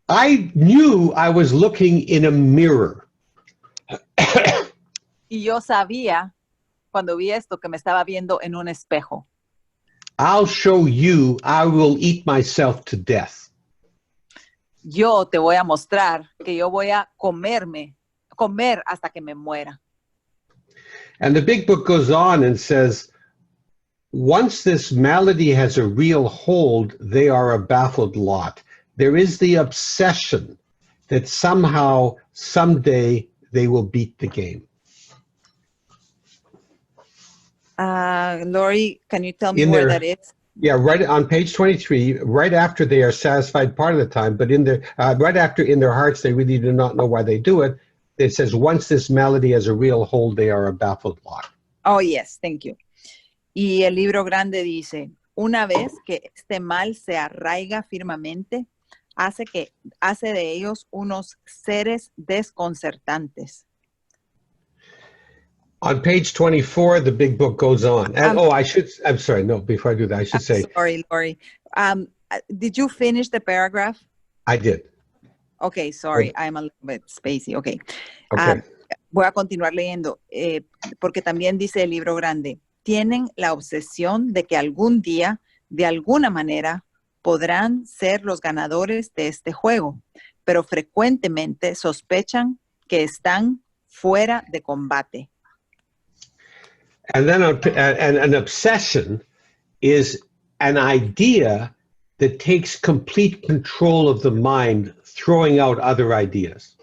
I knew I was looking in a mirror. Y yo sabía, cuando vi esto, que me estaba viendo en un espejo. I'll show you, I will eat myself to death. Yo te voy a mostrar que yo voy a comer hasta que me muera. And the big book goes on and says, once this malady has a real hold, they are a baffled lot. There is the obsession that somehow, someday, they will beat the game. Lawrie, can you tell me where that is? Yeah, right on page 23, right after they are satisfied part of the time, but in their right after in their hearts, they really do not know why they do it. It says, once this malady has a real hold, they are a baffled lot. Oh, yes, thank you. Y el libro grande dice, una vez que este mal se arraiga firmemente, hace de ellos unos seres desconcertantes. On page 24, the big book goes on. And I'm sorry, no, before I do that, I should say. Sorry, Lawrie. Did you finish the paragraph? I did. Okay, sorry, I'm a little bit spacey. Okay. Okay. Voy a continuar leyendo, porque también dice el libro grande, tienen la obsesión de que algún día, de alguna manera, podrán ser los ganadores de este juego, pero frecuentemente sospechan que están fuera de combate. And then an obsession is an idea that takes complete control of the mind, throwing out other ideas.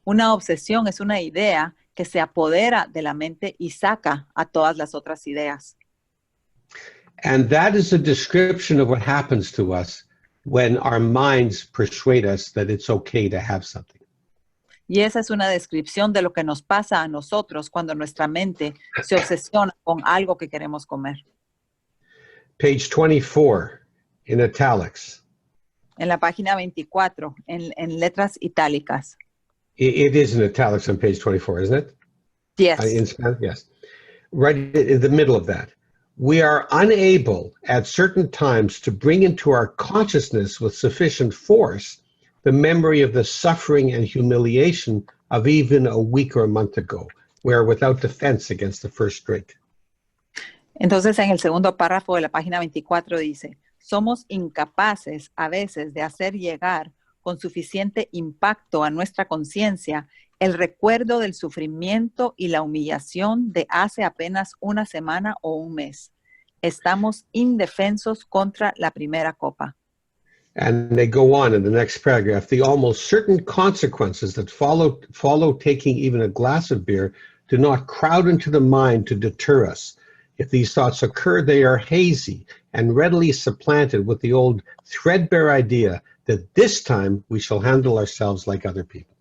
Una obsesión es una idea que se apodera de la mente y saca a todas las otras ideas. And that is a description of what happens to us when our minds persuade us that it's okay to have something. Y esa es una descripción de lo que nos pasa a nosotros cuando nuestra mente se obsesiona con algo que queremos comer. Page 24 in italics. En la página 24, en letras itálicas. It is in italics on page 24, isn't it? Yes. In Spanish, yes. Right in the middle of that. We are unable at certain times to bring into our consciousness with sufficient force the memory of the suffering and humiliation of even a week or a month ago. We are without defense against the first drink. Entonces, en el segundo párrafo de la página 24 dice, somos incapaces a veces de hacer llegar con suficiente impacto a nuestra conciencia el recuerdo del sufrimiento y la humillación de hace apenas una semana o un mes. Estamos indefensos contra la primera copa. And they go on in the next paragraph. The almost certain consequences that follow taking even a glass of beer do not crowd into the mind to deter us. If these thoughts occur, they are hazy and readily supplanted with the old threadbare idea that this time we shall handle ourselves like other people.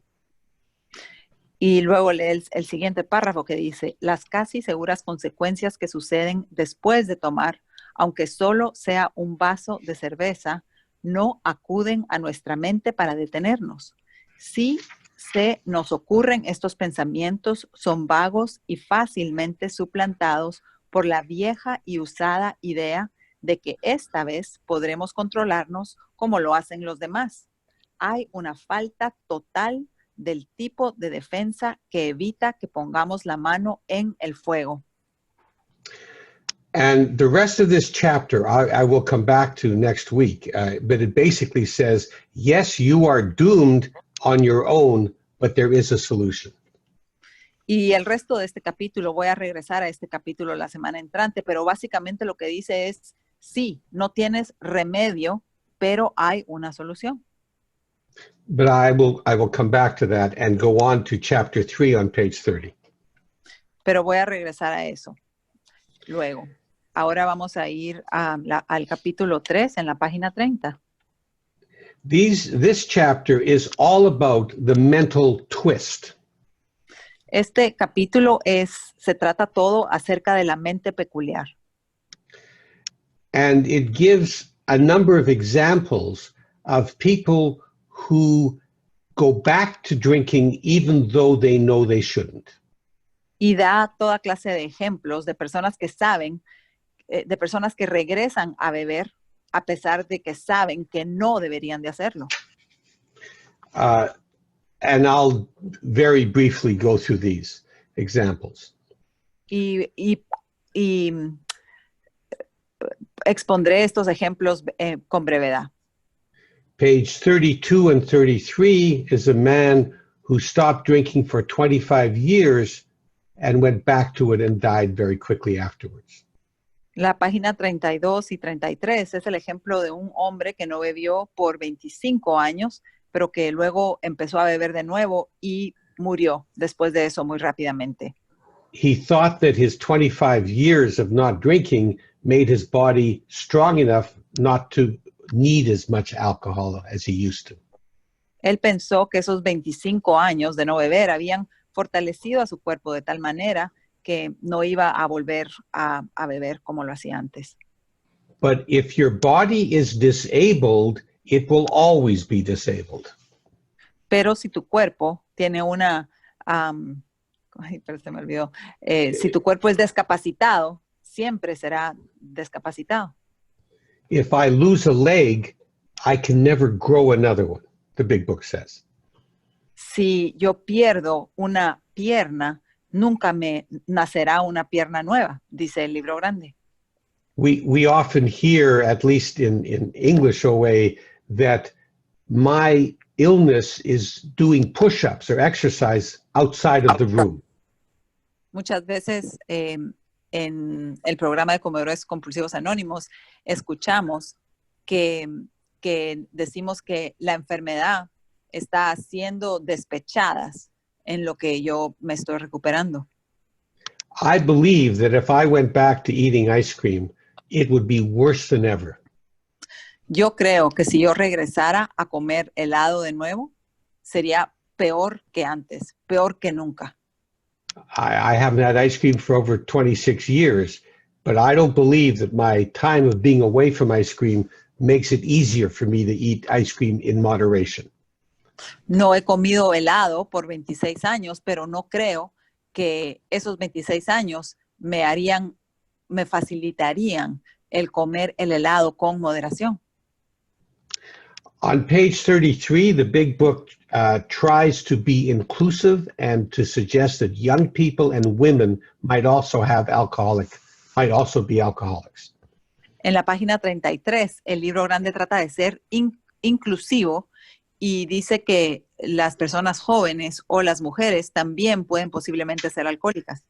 Y luego lee el siguiente párrafo que dice, las casi seguras consecuencias que suceden después de tomar, aunque solo sea un vaso de cerveza, no acuden a nuestra mente para detenernos. Si se nos ocurren estos pensamientos, son vagos y fácilmente suplantados por la vieja y usada idea de que esta vez podremos controlarnos como lo hacen los demás. Hay una falta total del tipo de defensa que evita que pongamos la mano en el fuego. And the rest of this chapter, I will come back to next week, but it basically says, yes, you are doomed on your own, but there is a solution. Y el resto de este capítulo, voy a regresar a este capítulo la semana entrante, pero básicamente lo que dice es, sí, no tienes remedio, pero hay una solución. But I will come back to that and go on to chapter 3 on page 30. Pero voy a regresar a eso luego. Ahora vamos a ir al capítulo 3 en la página 30. This chapter is all about the mental twist. Este capítulo se trata todo acerca de la mente peculiar. And it gives a number of examples of people who go back to drinking even though they know they shouldn't. Y da toda clase de ejemplos de personas que saben, de personas que regresan a beber a pesar de que saben que no deberían de hacerlo. And I'll very briefly go through these examples. Y expondré estos ejemplos con brevedad. Page 32 and 33 is a man who stopped drinking for 25 years and went back to it and died very quickly afterwards. La página 32 y 33 es el ejemplo de un hombre que no bebió por 25 años, pero que luego empezó a beber de nuevo y murió después de eso muy rápidamente. He thought that his 25 years of not drinking made his body strong enough not to need as much alcohol as he used to. Él pensó que esos 25 años de no beber habían fortalecido a su cuerpo de tal manera que no iba a volver a beber como lo hacía antes. But if your body is disabled, it will always be disabled. Pero si tu cuerpo tiene una... pero se me olvidó. Si tu cuerpo es discapacitado, siempre será discapacitado. If I lose a leg, I can never grow another one, the big book says. Si yo pierdo una pierna, nunca me nacerá una pierna nueva, dice el Libro Grande. We often hear, at least in English OA, that my illness is doing push-ups or exercise outside of the room. Muchas veces en el programa de comedores compulsivos anónimos escuchamos que decimos que la enfermedad está haciendo despechadas en lo que yo me estoy recuperando. I believe that if I went back to eating ice cream, it would be worse than ever. Yo creo que si yo regresara a comer helado de nuevo, sería peor que antes, peor que nunca. I haven't had ice cream for over 26 years, but I don't believe that my time of being away from ice cream makes it easier for me to eat ice cream in moderation. No he comido helado por 26 años, pero no creo que esos 26 años me facilitarían el comer el helado con moderación. On page 33, the big book tries to be inclusive and to suggest that young people and women might also be alcoholics. En la página 33, el libro grande trata de ser inclusivo y dice que las personas jóvenes o las mujeres también pueden posiblemente ser alcohólicas.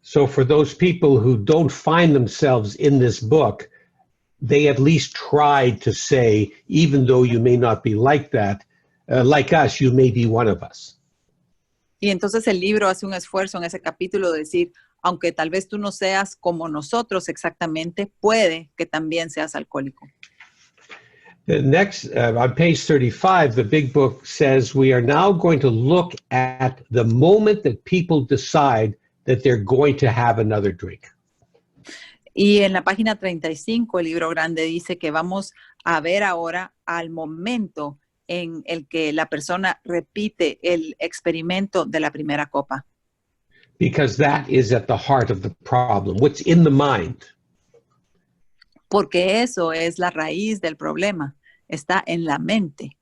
So for those people who don't find themselves in this book, they at least tried to say, even though you may not be like that, like us, you may be one of us. Y entonces el libro hace un esfuerzo en ese capítulo de decir, aunque tal vez tú no seas como nosotros exactamente, puede que también seas alcohólico. The next, on page 35, the big book says we are now going to look at the moment that people decide that they're going to have another drink. Y en la página 35, el libro grande dice que vamos a ver ahora al momento en el que la persona repite el experimento de la primera copa. Because that is at the heart of the problem. What's in the mind? Porque eso es la raíz del problema. Está en la mente.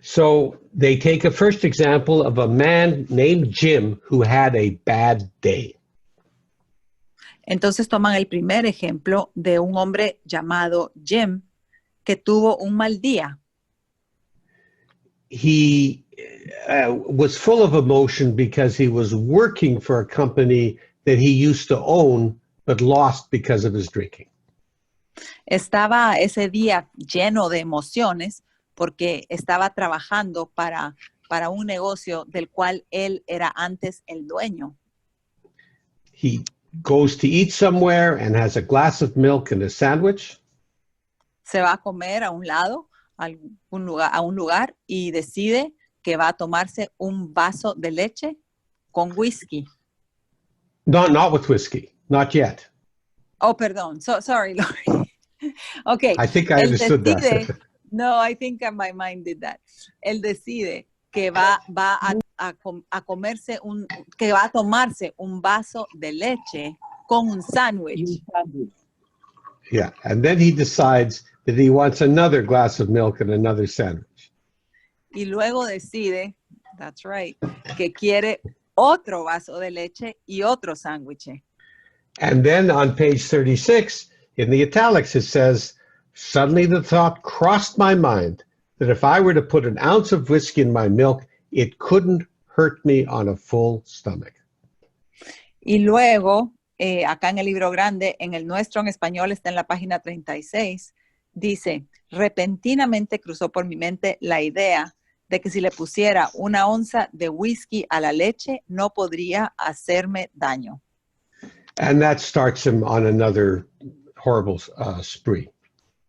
So they take a first example of a man named Jim who had a bad day. Entonces toman el primer ejemplo de un hombre llamado Jim que tuvo un mal día. He was full of emotion because he was working for a company that he used to own but lost because of his drinking. Estaba ese día lleno de emociones porque estaba trabajando para un negocio del cual él era antes el dueño. He goes to eat somewhere and has a glass of milk and a sandwich. Se va a comer a un lado, a un lugar y decide que va a tomarse un vaso de leche con whisky. No, not with whiskey, not yet. Oh, perdón. Sorry, Lawrie. Okay. I think I understood that. No, I think my mind did that. Él decide que va a tomarse un vaso de leche con un sándwich. Yeah, and then he decides that he wants another glass of milk and another sandwich. Y luego decide, that's right, que quiere otro vaso de leche y otro sándwich. And then on page 36, in the italics, it says, suddenly the thought crossed my mind that if I were to put an ounce of whiskey in my milk, it couldn't hurt me on a full stomach. Y luego, acá en el libro grande, en el nuestro en español está en la página 36, dice, repentinamente cruzó por mi mente la idea de que si le pusiera una onza de whisky a la leche, no podría hacerme daño. And that starts him on another horrible spree.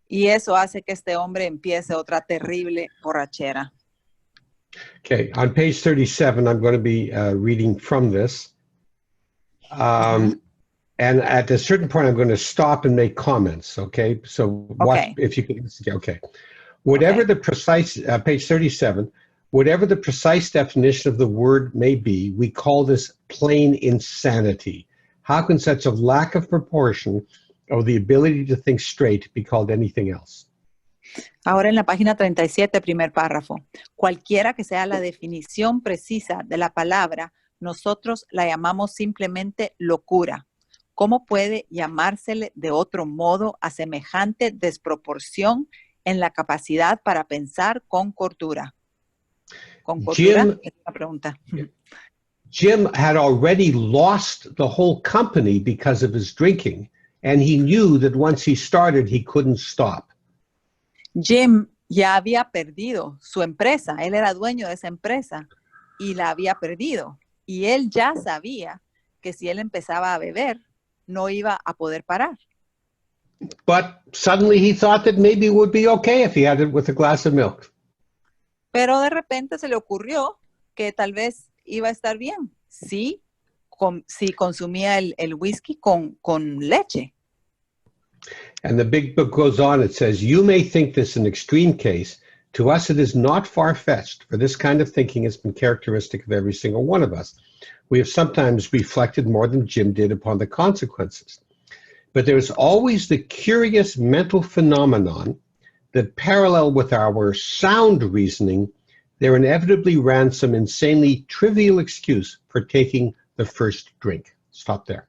Y eso hace que este hombre empiece otra terrible borrachera. Okay, on page 37, I'm going to be reading from this. And at a certain point, I'm going to stop and make comments, okay? So watch, if you can, okay. Whatever the precise, page 37, whatever the precise definition of the word may be, we call this plain insanity. How can such a lack of proportion of the ability to think straight be called anything else? Ahora en la página 37, primer párrafo. Cualquiera que sea la definición precisa de la palabra, nosotros la llamamos simplemente locura. ¿Cómo puede llamársele de otro modo a semejante desproporción en la capacidad para pensar con cordura? ¿Con cordura? Es la pregunta. Jim had already lost the whole company because of his drinking, and he knew that once he started, he couldn't stop. Jim ya había perdido su empresa. Él era dueño de esa empresa y la había perdido. Y él ya sabía que si él empezaba a beber, no iba a poder parar. But suddenly he thought that maybe it would be okay if he had it with a glass of milk. Pero de repente se le ocurrió que tal vez iba a estar bien, sí, si consumía el whisky con leche. And the big book goes on, it says, you may think this an extreme case. To us, it is not far-fetched, for this kind of thinking has been characteristic of every single one of us. We have sometimes reflected more than Jim did upon the consequences. But there's always the curious mental phenomenon that parallel with our sound reasoning, there inevitably ran some insanely trivial excuse for taking the first drink. Stop there.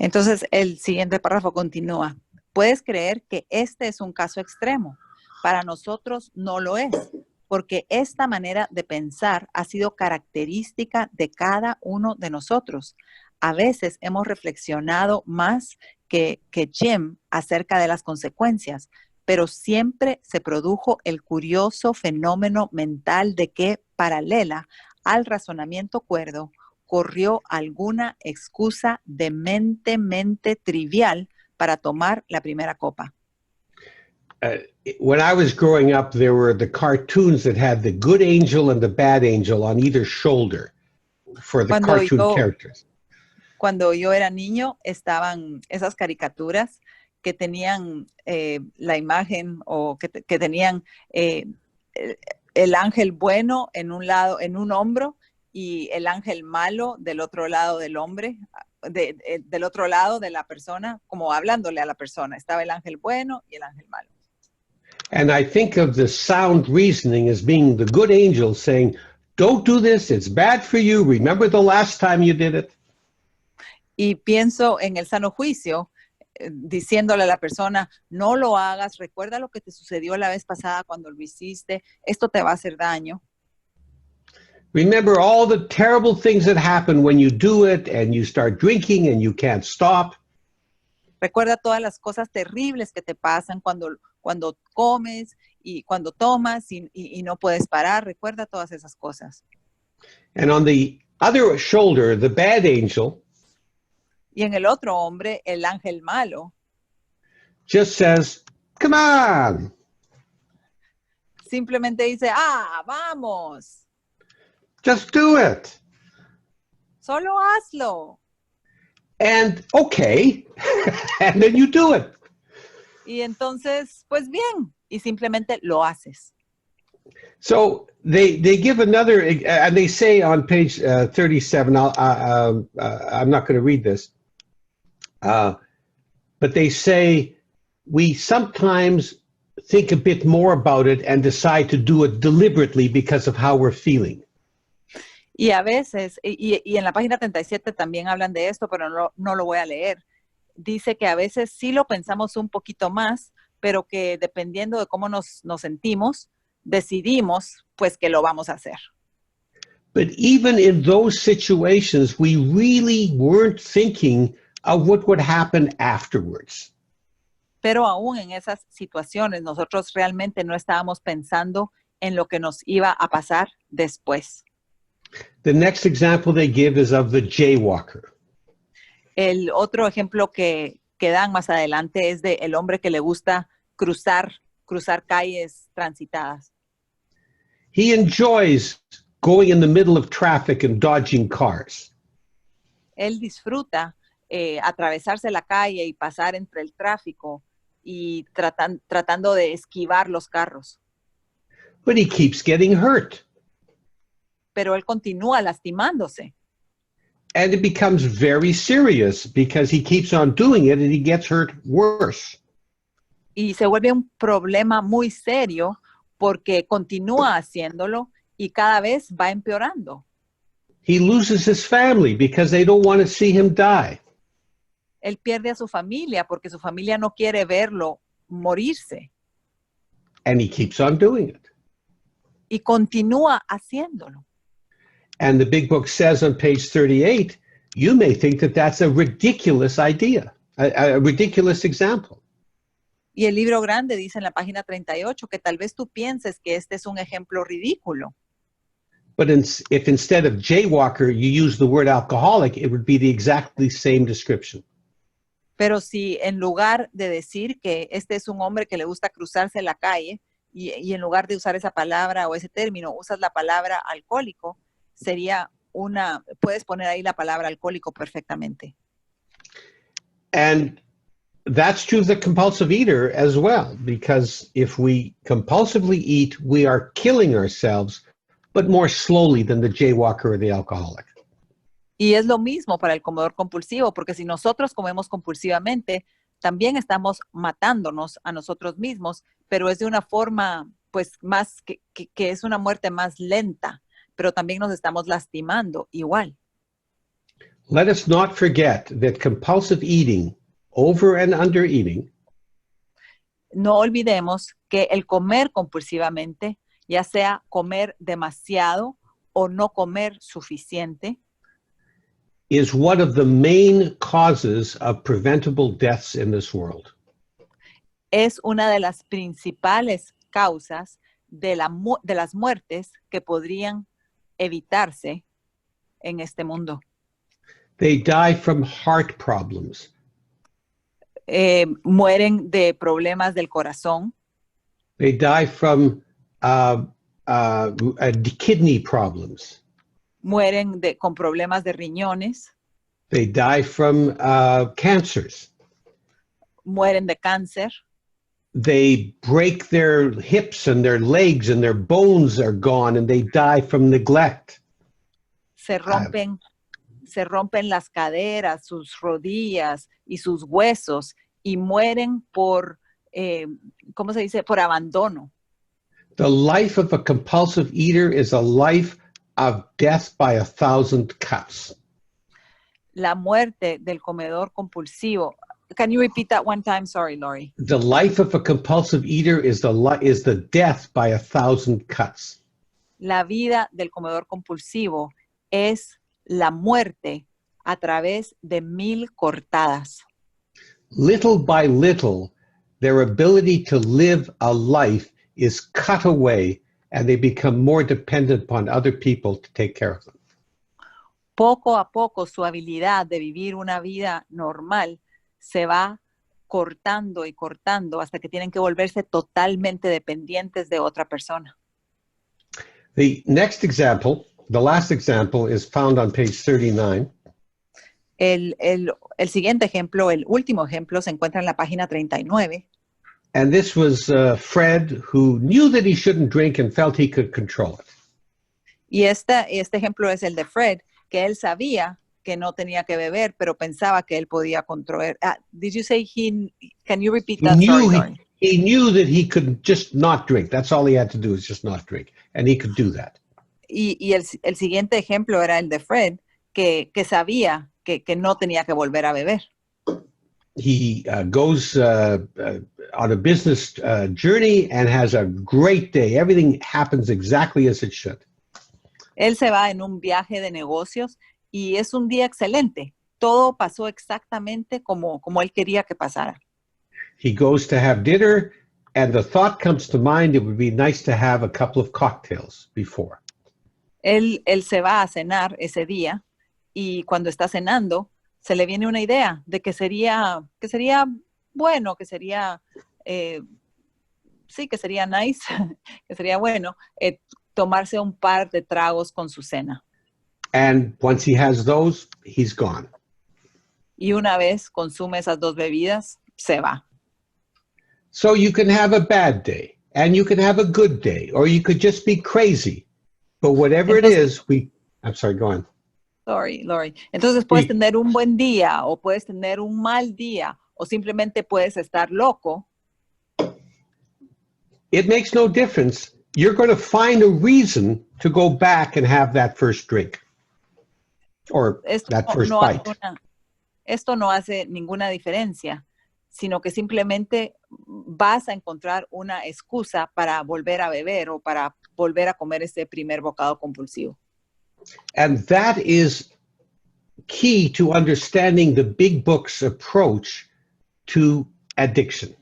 Entonces, el siguiente párrafo continúa. Puedes creer que este es un caso extremo. Para nosotros no lo es, porque esta manera de pensar ha sido característica de cada uno de nosotros. A veces hemos reflexionado más que Jim acerca de las consecuencias, pero siempre se produjo el curioso fenómeno mental de que, paralela al razonamiento cuerdo, corrió alguna excusa dementemente trivial para tomar la primera copa. When I was growing up, there were the cartoons that had the good angel and the bad angel on either shoulder for the cartoon characters. Cuando yo era niño, estaban esas caricaturas que tenían la imagen o que tenían el ángel bueno en un lado, en un hombro, y el ángel malo del otro lado del hombre, del otro lado de la persona, como hablándole a la persona. Estaba el ángel bueno y el ángel malo. And I think of the sound reasoning as being the good angel saying, don't do this, it's bad for you, remember the last time you did it. Y pienso en el sano juicio, diciéndole a la persona, no lo hagas, recuerda lo que te sucedió la vez pasada cuando lo hiciste, esto te va a hacer daño. Remember all the terrible things that happen when you do it and you start drinking and you can't stop. Recuerda todas las cosas terribles que te pasan cuando comes y cuando tomas y no puedes parar. Recuerda todas esas cosas. And on the other shoulder, the bad angel Y en el otro hombre, el ángel malo, just says, come on. simplemente dice, vamos, Just do it. solo hazlo. And okay, and then you do it. Y entonces, pues bien, y simplemente lo haces. So they give another, and they say on page 37, I'm not going to read this, but they say we sometimes think a bit more about it and decide to do it deliberately because of how we're feeling. Y a veces, y en la página 37 también hablan de esto, pero no lo voy a leer. Dice que a veces sí lo pensamos un poquito más, pero que dependiendo de cómo nos sentimos, decidimos pues que lo vamos a hacer. But even in those situations, we really weren't thinking of what would happen afterwards. Pero aún en esas situaciones, nosotros realmente no estábamos pensando en lo que nos iba a pasar después. The next example they give is of the jaywalker. El otro ejemplo que dan más adelante es de el hombre que le gusta cruzar calles transitadas. He enjoys going in the middle of traffic and dodging cars. Él disfruta atravesarse la calle y pasar entre el tráfico y tratando de esquivar los carros. But he keeps getting hurt. Pero él continúa lastimándose. And it becomes very serious because he keeps on doing it and he gets hurt worse. Y se vuelve un problema muy serio porque continúa haciéndolo y cada vez va empeorando. He loses his family because they don't want to see him die. Él pierde a su familia porque su familia no quiere verlo morirse. And he keeps on doing it. Y continúa haciéndolo. And the big book says on page 38, you may think that that's a ridiculous idea, a ridiculous example. Y el libro grande dice en la página 38 que tal vez tú pienses que este es un ejemplo ridículo. But if instead of jaywalker, you use the word alcoholic, it would be the exactly same description. Pero si en lugar de decir que este es un hombre que le gusta cruzarse la calle y en lugar de usar esa palabra o ese término, usas la palabra alcohólico, sería puedes poner ahí la palabra alcohólico perfectamente. And that's true of the compulsive eater as well, because if we compulsively eat, we are killing ourselves, but more slowly than the jaywalker or the alcoholic. Y es lo mismo para el comedor compulsivo, porque si nosotros comemos compulsivamente, también estamos matándonos a nosotros mismos, pero es de una forma, pues, más que es una muerte más lenta, pero también nos estamos lastimando igual. Let us not forget that compulsive eating, over and under eating, No olvidemos que el comer compulsivamente, ya sea comer demasiado o no comer suficiente, is one of the main causes of preventable deaths in this world. es una de las principales causas de las muertes que podrían evitarse en este mundo. They die from heart problems. Mueren de problemas del corazón, They die from kidney problems. mueren con problemas de riñones, They die from cancers. mueren de cáncer, They break their hips and their legs and their bones are gone and they die from neglect. se rompen las caderas, sus rodillas y sus huesos y mueren por, ¿cómo se dice? Por abandono. The life of a compulsive eater is a life of death by 1,000 cuts. La muerte del comedor compulsivo. Can you repeat that one time? Sorry, Lawrie. The life of a compulsive eater is the death by 1,000 cuts. La vida del comedor compulsivo es la muerte a través de 1000 cortadas. Little by little, their ability to live a life is cut away and they become more dependent upon other people to take care of them. Poco a poco su habilidad de vivir una vida normal se va cortando y cortando hasta que tienen que volverse totalmente dependientes de otra persona. The next example, the last example, is found on page 39. El siguiente ejemplo, el último ejemplo, se encuentra en la página 39. And this was Fred, who knew that he shouldn't drink and felt he could control it. Y este ejemplo es el de Fred, que él sabía que no tenía que beber, pero pensaba que él podía controlar. Did you say can you repeat that? He knew that he could just not drink. That's all he had to do is just not drink. And he could do that. Y el siguiente ejemplo era el de Fred, que sabía que no tenía que volver a beber. He goes on a business journey and has a great day. Everything happens exactly as it should. Él se va en un viaje de negocios y es un día excelente. Todo pasó exactamente como él quería que pasara. He goes to have dinner and the thought comes to mind it would be nice to have a couple of cocktails before. Él se va a cenar ese día y cuando está cenando se le viene una idea de que sería bueno, que sería nice, que sería bueno tomarse un par de tragos con su cena. And once he has those, he's gone. Y una vez consume esas dos bebidas, se va. So you can have a bad day and you can have a good day, or you could just be crazy. But whatever it is, I'm sorry, go on. Sorry, Lawrie. Entonces puedes tener un buen día o puedes tener un mal día o simplemente puedes estar loco. It makes no difference. You're going to find a reason to go back and have that first drink or that first bite. Esto no hace ninguna diferencia, sino que simplemente vas a encontrar una excusa para volver a beber o para volver a comer ese primer bocado compulsivo. And that is key to understanding the big book's approach to addiction.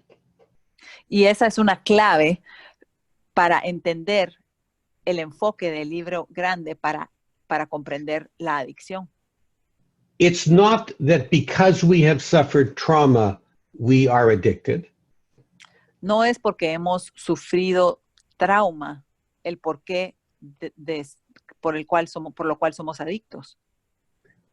Y esa es una clave para entender el enfoque del libro grande para comprender la adicción. It's not that because we have suffered trauma, we are addicted. No es porque hemos sufrido trauma el por qué por lo cual somos adictos.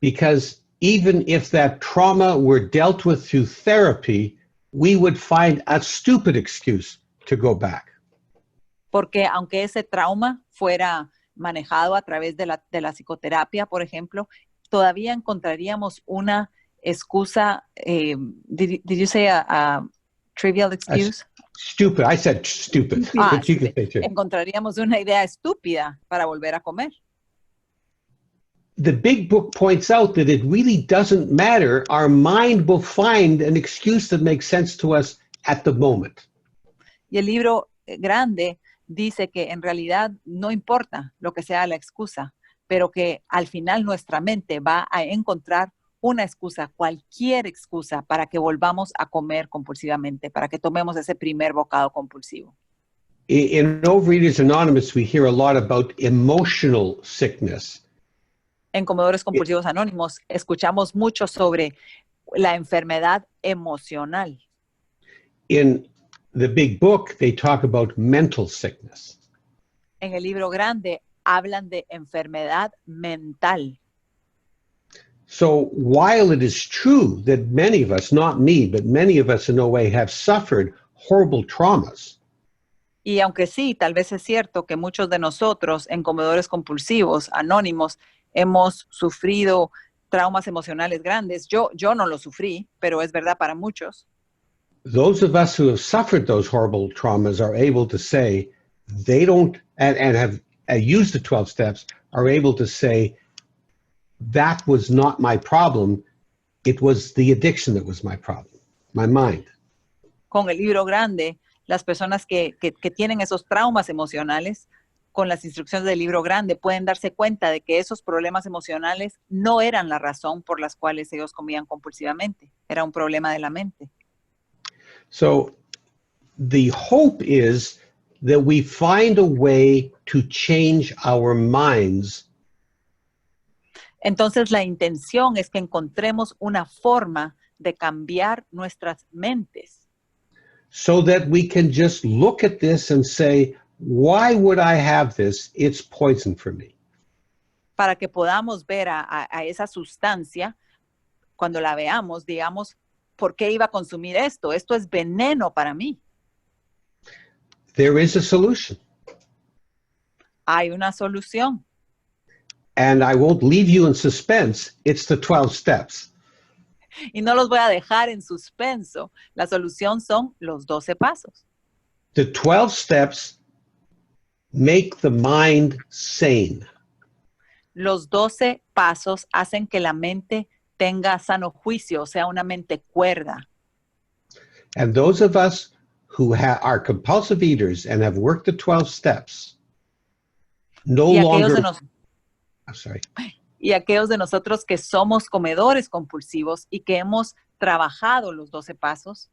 Because even if that trauma were dealt with through therapy, we would find a stupid excuse to go back. Porque aunque ese trauma fuera manejado a través de la psicoterapia, por ejemplo, todavía encontraríamos una excusa, did you say a trivial excuse? Stupid. I said stupid. But you can say too. Encontraríamos una idea estúpida para volver a comer. The big book points out that it really doesn't matter. Our mind will find an excuse that makes sense to us at the moment. Y el libro grande dice que en realidad no importa lo que sea la excusa, pero que al final nuestra mente va a encontrar una excusa, cualquier excusa, para que volvamos a comer compulsivamente, para que tomemos ese primer bocado compulsivo. In Overeaters Anonymous, we hear a lot about emotional sickness. En Comedores Compulsivos Anónimos escuchamos mucho sobre la enfermedad emocional. In the big book, they talk about mental sickness. En el libro grande hablan de enfermedad mental. So while it is true that many of us, not me, but many of us in a way have suffered horrible traumas, Y aunque sí, tal vez es cierto que muchos de nosotros en Comedores Compulsivos Anónimos hemos sufrido traumas emocionales grandes. Yo no lo sufrí, pero es verdad para muchos. those of us who have suffered those horrible traumas are able to say they don't, and have used the 12 steps, are able to say, that was not my problem. It was the addiction that was my problem, my mind. Con el libro grande, las personas que tienen esos traumas emocionales, con las instrucciones del libro grande, pueden darse cuenta de que esos problemas emocionales no eran la razón por las cuales ellos comían compulsivamente. Era un problema de la mente. So the hope is that we find a way to change our minds Entonces, la intención es que encontremos una forma de cambiar nuestras mentes, so that we can just look at this and say, why would I have this? It's poison for me. para que podamos ver a esa sustancia, cuando la veamos, digamos, ¿por qué iba a consumir esto? Esto es veneno para mí. There is a solution. Hay una solución. And I won't leave you in suspense. It's the 12 steps. Y no los voy a dejar en suspenso. La solución son los 12 pasos. The 12 steps make the mind sane. Los 12 pasos hacen que la mente tenga sano juicio, o sea, una mente cuerda. And those of us who are compulsive eaters and have worked the 12 steps no Y aquellos longer... de nos- I'm sorry. Y aquellos de nosotros que somos comedores compulsivos y que hemos trabajado los 12 pasos,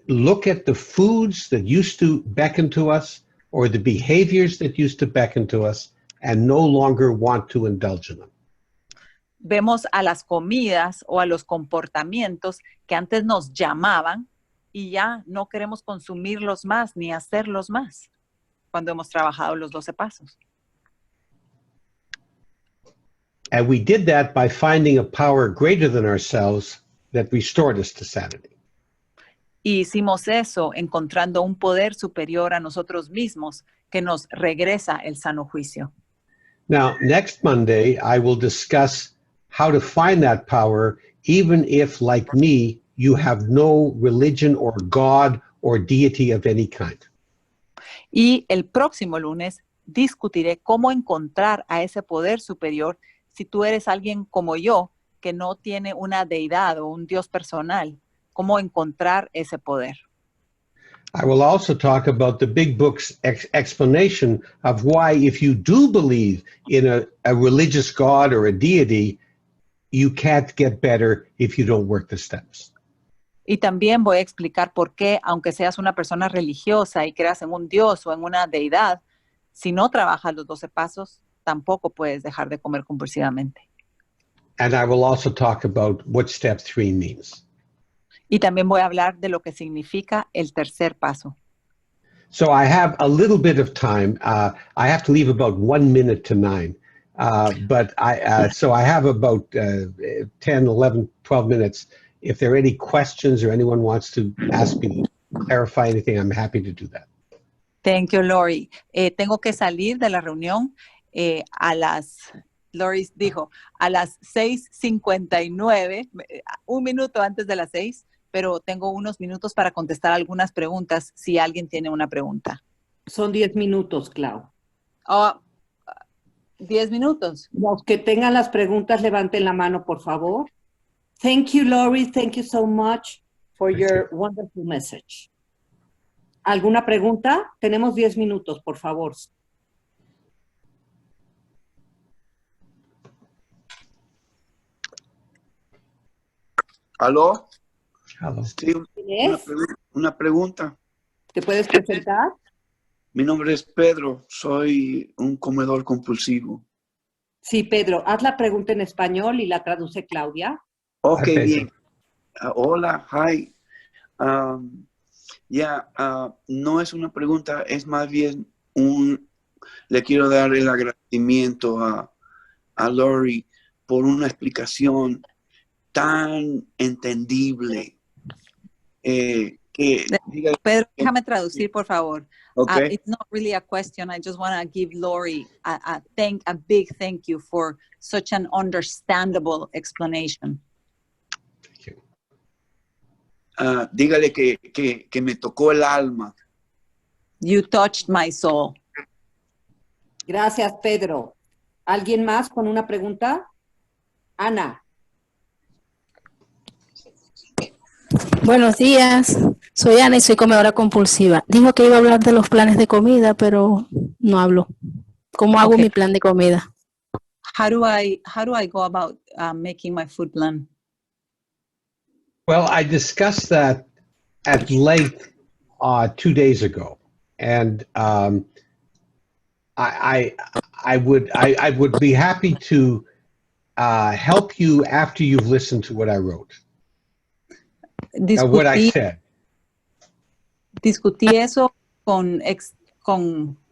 Look at the foods that used to beckon to us or the behaviors that used to beckon to us and no longer want to indulge in them. vemos a las comidas o a los comportamientos que antes nos llamaban y ya no queremos consumirlos más ni hacerlos más cuando hemos trabajado los 12 pasos. And we did that by finding a power greater than ourselves that restored us to sanity. Y hicimos eso encontrando un poder superior a nosotros mismos que nos regresa el sano juicio. Now, next Monday, I will discuss how to find that power, even if, like me, you have no religion or God or deity of any kind. Y el próximo lunes discutiré cómo encontrar a ese poder superior si tú eres alguien como yo que no tiene una deidad o un Dios personal, cómo encontrar ese poder. I will also talk about the big book's explanation of why, if you do believe in a religious God or a deity, you can't get better if you don't work the steps. Y también voy a explicar por qué, aunque seas una persona religiosa y creas en un Dios o en una deidad, si no trabajas los 12 pasos, tampoco puedes dejar de comer compulsivamente. And I will also talk about what step 3 means. Y también voy a hablar de lo que significa el tercer paso. So I have a little bit of time. I have to leave about 1 minute to 9. But so I have about 10, 11, 12 minutes. If there are any questions or anyone wants to ask me to clarify anything, I'm happy to do that. Thank you, Lawrie. Tengo que salir de la reunión Lawrie dijo, a las 6:59, un minuto antes de las 6, pero tengo unos minutos para contestar algunas preguntas si alguien tiene una pregunta. Son 10 minutos, Clau. 10 minutos. Los que tengan las preguntas, levanten la mano, por favor. Thank you, Lawrie. Thank you so much for your wonderful message. ¿Alguna pregunta? Tenemos 10 minutos, por favor. ¿Aló? Hello. Sí, una pregunta. ¿Te puedes presentar? Mi nombre es Pedro, soy un comedor compulsivo. Sí, Pedro, haz la pregunta en español y la traduce Claudia. Ok, Hi, Pedro. bien. Hola, hi. No es una pregunta, es más bien le quiero dar el agradecimiento a Lawrie por una explicación tan entendible. Pedro, déjame traducir, por favor. Okay. It's not really a question. I just want to give Lawrie a big thank you for such an understandable explanation. Dígale que me tocó el alma. You touched my soul. Gracias, Pedro. ¿Alguien más con una pregunta? Ana. Buenos días, soy Ana y soy comedora compulsiva. Dijo que iba a hablar de los planes de comida, pero no habló. ¿Cómo hago mi plan de comida? How do I go about making my food plan? Well, I discussed that at length 2 days ago, and I would be happy to help you after you've listened to what I wrote. What I said. Discutí eso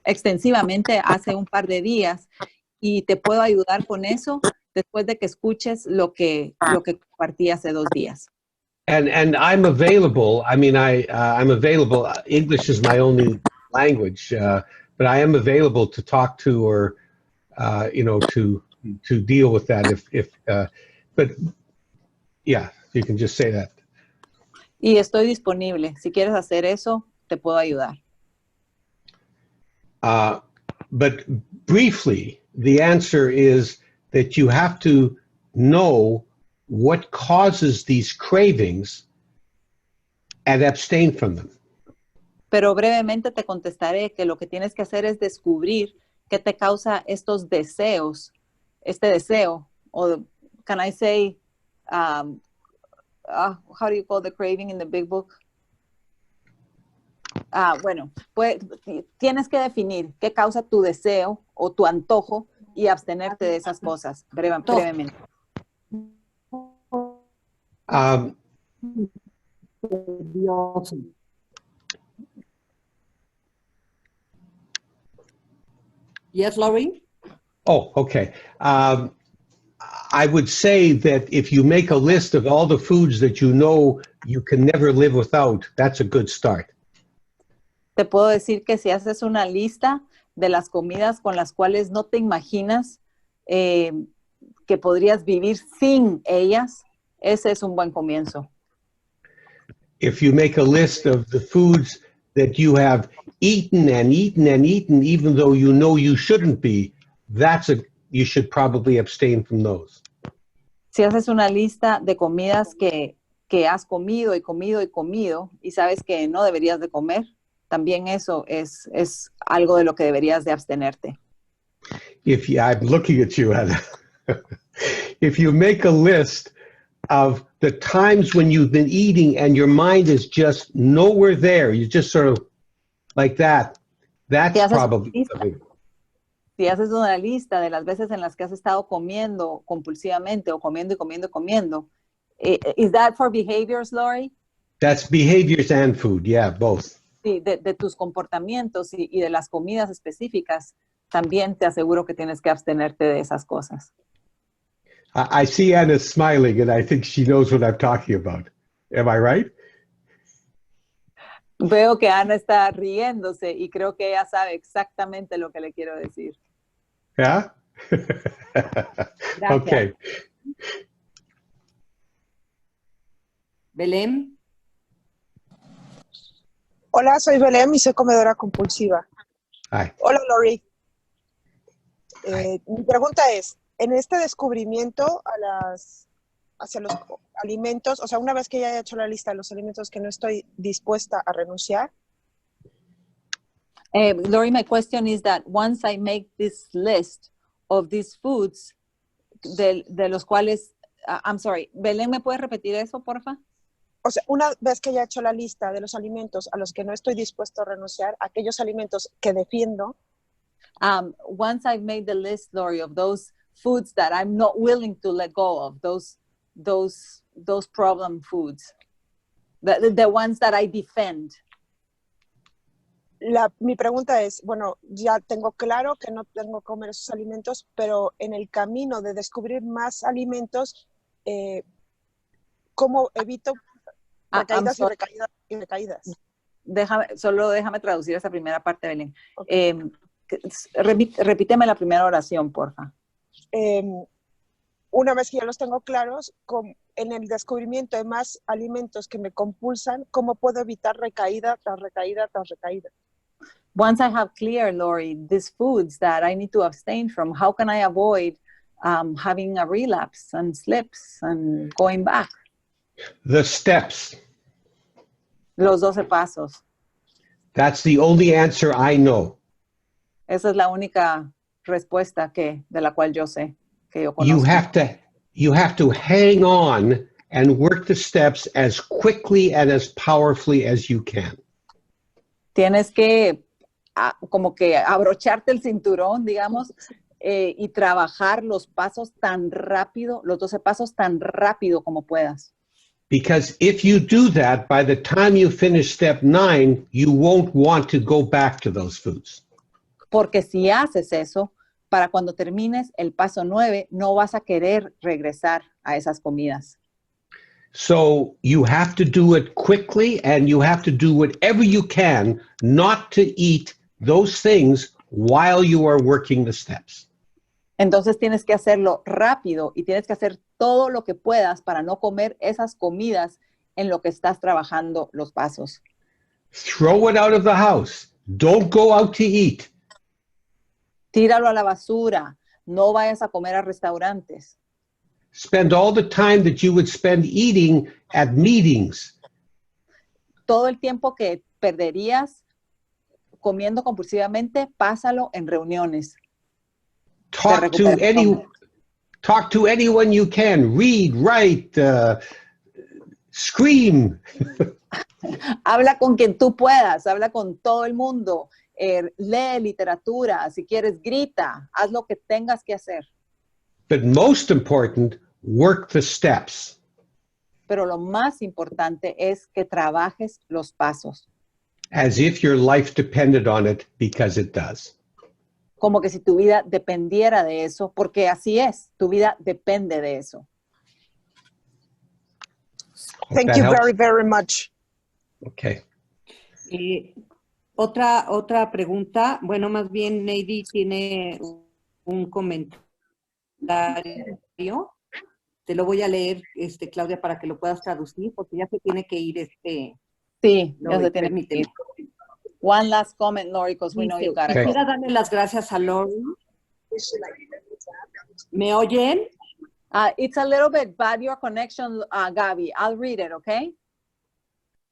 extensivamente hace un par de días y te puedo ayudar con eso después de que escuches lo que compartí hace 2 días. And I'm available. I mean, I'm available. English is my only language, but I am available to talk to or to deal with that. But yeah, you can just say that. Y estoy disponible. Si quieres hacer eso, te puedo ayudar. But briefly, the answer is that you have to know what causes these cravings and abstain from them. Pero brevemente te contestaré que lo que tienes que hacer es descubrir qué te causa estos deseos, este deseo, o can I say, how do you call the craving in the big book? Bueno, pues tienes que definir qué causa tu deseo o tu antojo y abstenerte de esas cosas brevemente. Yes, Lawrie? Oh, okay. I would say that if you make a list of all the foods that you know you can never live without, that's a good start. Te puedo decir que si haces una lista de las comidas con las cuales no te imaginas que podrías vivir sin ellas, ese es un buen comienzo. If you make a list of the foods that you have eaten and eaten and eaten, even though you know you shouldn't be, you should probably abstain from those. Si haces una lista de comidas que has comido y comido y comido y sabes que no deberías de comer, también eso es algo de lo que deberías de abstenerte. I'm looking at you, Anna. If you make a list of the times when you've been eating and your mind is just nowhere there, you just sort of like that, that's probably something. Si haces una lista de las veces en las que has estado comiendo compulsivamente o comiendo y comiendo y comiendo, is that for behaviors, Lawrie? That's behaviors and food, yeah, both. Sí, de tus comportamientos y de las comidas específicas, también te aseguro que tienes que abstenerte de esas cosas. I see Anna smiling, and I think she knows what I'm talking about. Am I right? Veo que Ana está riéndose y creo que ella sabe exactamente lo que le quiero decir. Yeah? Okay. Belén. Hola, soy Belén y soy comedora compulsiva. Hi. Hola, Lawrie. Mi pregunta es, en este descubrimiento hacia los alimentos, o sea, una vez que ya haya hecho la lista de los alimentos que no estoy dispuesta a renunciar. Lawrie, my question is that once I make this list of these foods, de los cuales, I'm sorry, Belén, ¿me puedes repetir eso, porfa? O sea, una vez que ya he hecho la lista de los alimentos a los que no estoy dispuesto a renunciar, aquellos alimentos que defiendo. Once I've made the list, Lawrie, of those foods that I'm not willing to let go of, those problem foods, the ones that I defend. Mi pregunta es, bueno, ya tengo claro que no tengo que comer esos alimentos, pero en el camino de descubrir más alimentos, ¿cómo evito recaídas y recaídas? Solo déjame traducir esa primera parte, Belén. Okay. Repíteme la primera oración, porfa. Una vez que ya los tengo claros, en el descubrimiento de más alimentos que me compulsan, ¿cómo puedo evitar recaída tras recaída tras recaída? Once I have clear, Lawrie, these foods that I need to abstain from, how can I avoid having a relapse and slips and going back? The steps. Los 12 pasos. That's the only answer I know. Esa es la única respuesta de la cual yo sé, que yo conozco. You have to hang on and work the steps as quickly and as powerfully as you can. Tienes que como que abrocharte el cinturón, digamos, y trabajar los pasos tan rápido, los 12 pasos tan rápido como puedas. Because if you do that, by the time you finish step 9, you won't want to go back to those foods. Porque si haces eso, para cuando termines el paso 9, no vas a querer regresar a esas comidas. So you have to do it quickly, and you have to do whatever you can not to eat those things while you are working the steps. Entonces tienes que hacerlo rápido y tienes que hacer todo lo que puedas para no comer esas comidas en lo que estás trabajando los pasos. Throw it out of the house. Don't go out to eat. Tíralo a la basura. No vayas a comer a restaurantes. Spend all the time that you would spend eating at meetings. Todo el tiempo que perderías comiendo compulsivamente, pásalo en reuniones. Talk to anyone you can. Read, write, scream. Habla con quien tú puedas, habla con todo el mundo. Lee literatura, si quieres grita, haz lo que tengas que hacer. But most important, work the steps. Pero lo más importante es que trabajes los pasos. As if your life depended on it, because it does. Como que si tu vida dependiera de eso, porque así es, tu vida depende de eso. Thank you very, very much. Okay. Otra pregunta, bueno, más bien Neidy tiene un comentario. Te lo voy a leer, Claudia, para que lo puedas traducir, porque ya se tiene que ir Sí, Lawrie, ya se tiene que ir. One last comment, Lawrie, because we know you got it. Quisiera darle las gracias a Lawrie. ¿Me oyen? It's a little bit bad, your connection, Gaby. I'll read it, okay?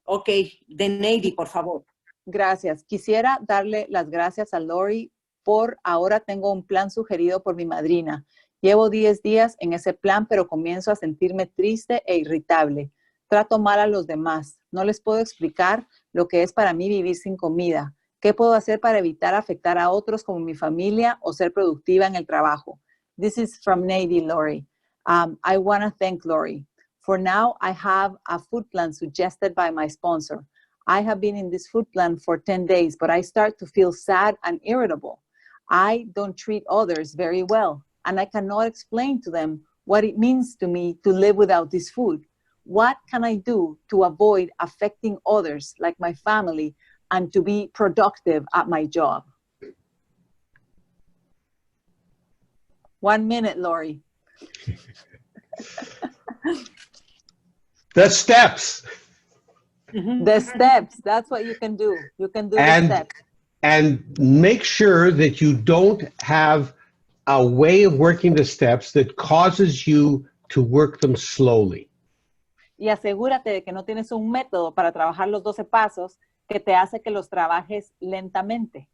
Ok, de Neidy, por favor. Gracias. Quisiera darle las gracias a Lawrie por ahora tengo un plan sugerido por mi madrina. Llevo 10 días en ese plan, pero comienzo a sentirme triste e irritable. Trato mal a los demás. No les puedo explicar lo que es para mí vivir sin comida. ¿Qué puedo hacer para evitar afectar a otros como mi familia o ser productiva en el trabajo? This is from Navy, Lawrie. I want to thank Lawrie. For now, I have a food plan suggested by my sponsor. I have been in this food plan for 10 days, but I start to feel sad and irritable. I don't treat others very well, and I cannot explain to them what it means to me to live without this food. What can I do to avoid affecting others, like my family, and to be productive at my job? 1 minute, Lawrie. The steps. The steps, that's what you can do. You can do the steps. And make sure that you don't have a way of working the steps that causes you to work them slowly. Y asegúrate de que no tienes un método para trabajar los 12 pasos que te hace que los trabajes lentamente.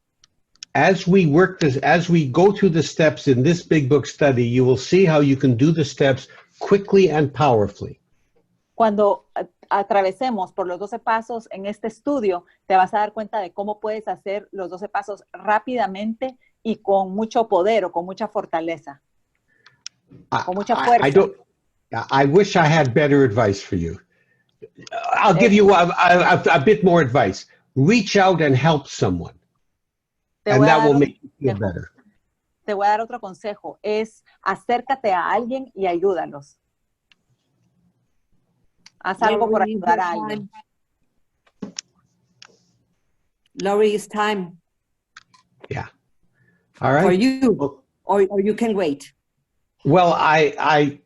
As we go through the steps in this big book study, you will see how you can do the steps quickly and powerfully. Cuando atravesemos por los 12 pasos en este estudio, te vas a dar cuenta de cómo puedes hacer los 12 pasos rápidamente y con mucho poder o con mucha fortaleza, con mucha fuerza. I wish I had better advice for you. I'll give you a bit more advice. Reach out and help someone. And that will make you feel better. Te voy a dar otro consejo, es acércate a alguien y ayúdalos. Haz algo por ayudar a alguien. Lawrie, it's time. Yeah. All right. For you, or you can wait. Well, I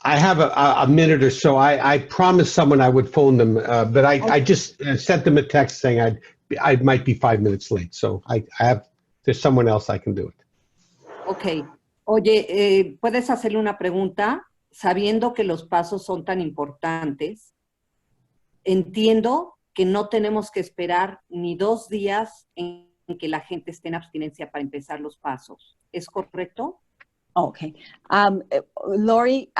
have a minute or so. I promised someone I would phone them, but I just sent them a text saying I might be 5 minutes late. So there's someone else I can do it. Okay. Oye, ¿puedes hacerle una pregunta? Sabiendo que los pasos son tan importantes, entiendo que no tenemos que esperar ni 2 días en que la gente esté en abstinencia para empezar los pasos. ¿Es correcto? Okay. Lawrie,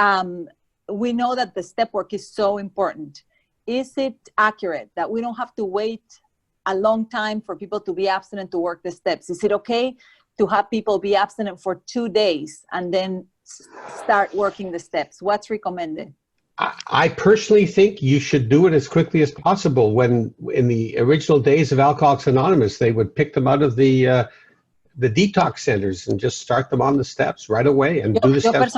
we know that the step work is so important. Is it accurate that we don't have to wait a long time for people to be abstinent to work the steps? Is it okay to have people be abstinent for 2 days and then start working the steps? What's recommended? I personally think you should do it as quickly as possible. When in the original days of Alcoholics Anonymous, they would pick them out of the detox centers and just start them on the steps right away and do the steps.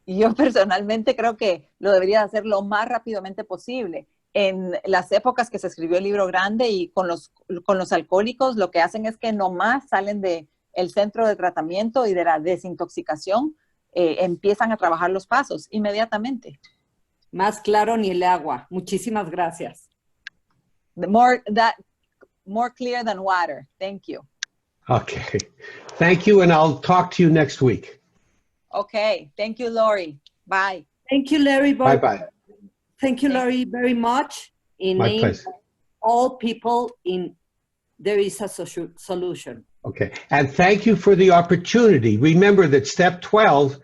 Yo personalmente creo que lo debería hacer lo más rápidamente posible. En las épocas que se escribió el Libro Grande y con los alcohólicos, lo que hacen es que nomás salen del centro de tratamiento y de la desintoxicación, empiezan a trabajar los pasos inmediatamente. Más claro ni el agua. Muchísimas gracias. More clear than water. Thank you. Okay. Thank you, and I'll talk to you next week. Okay. Thank you, Lawrie. Bye. Thank you, Larry. Bye-bye. Thank you, Lawrie, very much. In My name pleasure. of all people, there is a solution. Okay. And thank you for the opportunity. Remember that step 12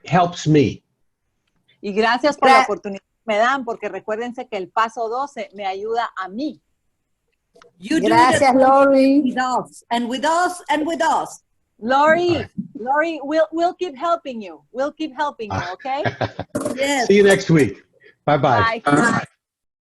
helps me. Y gracias por la oportunidad que me dan, porque recuérdense que el paso 12 me ayuda a mí. Gracias, Lawrie. With us, and with us, and with us. Lawrie, we'll keep helping you. We'll keep helping you, okay? Yes. See you next week. Bye-bye. Bye.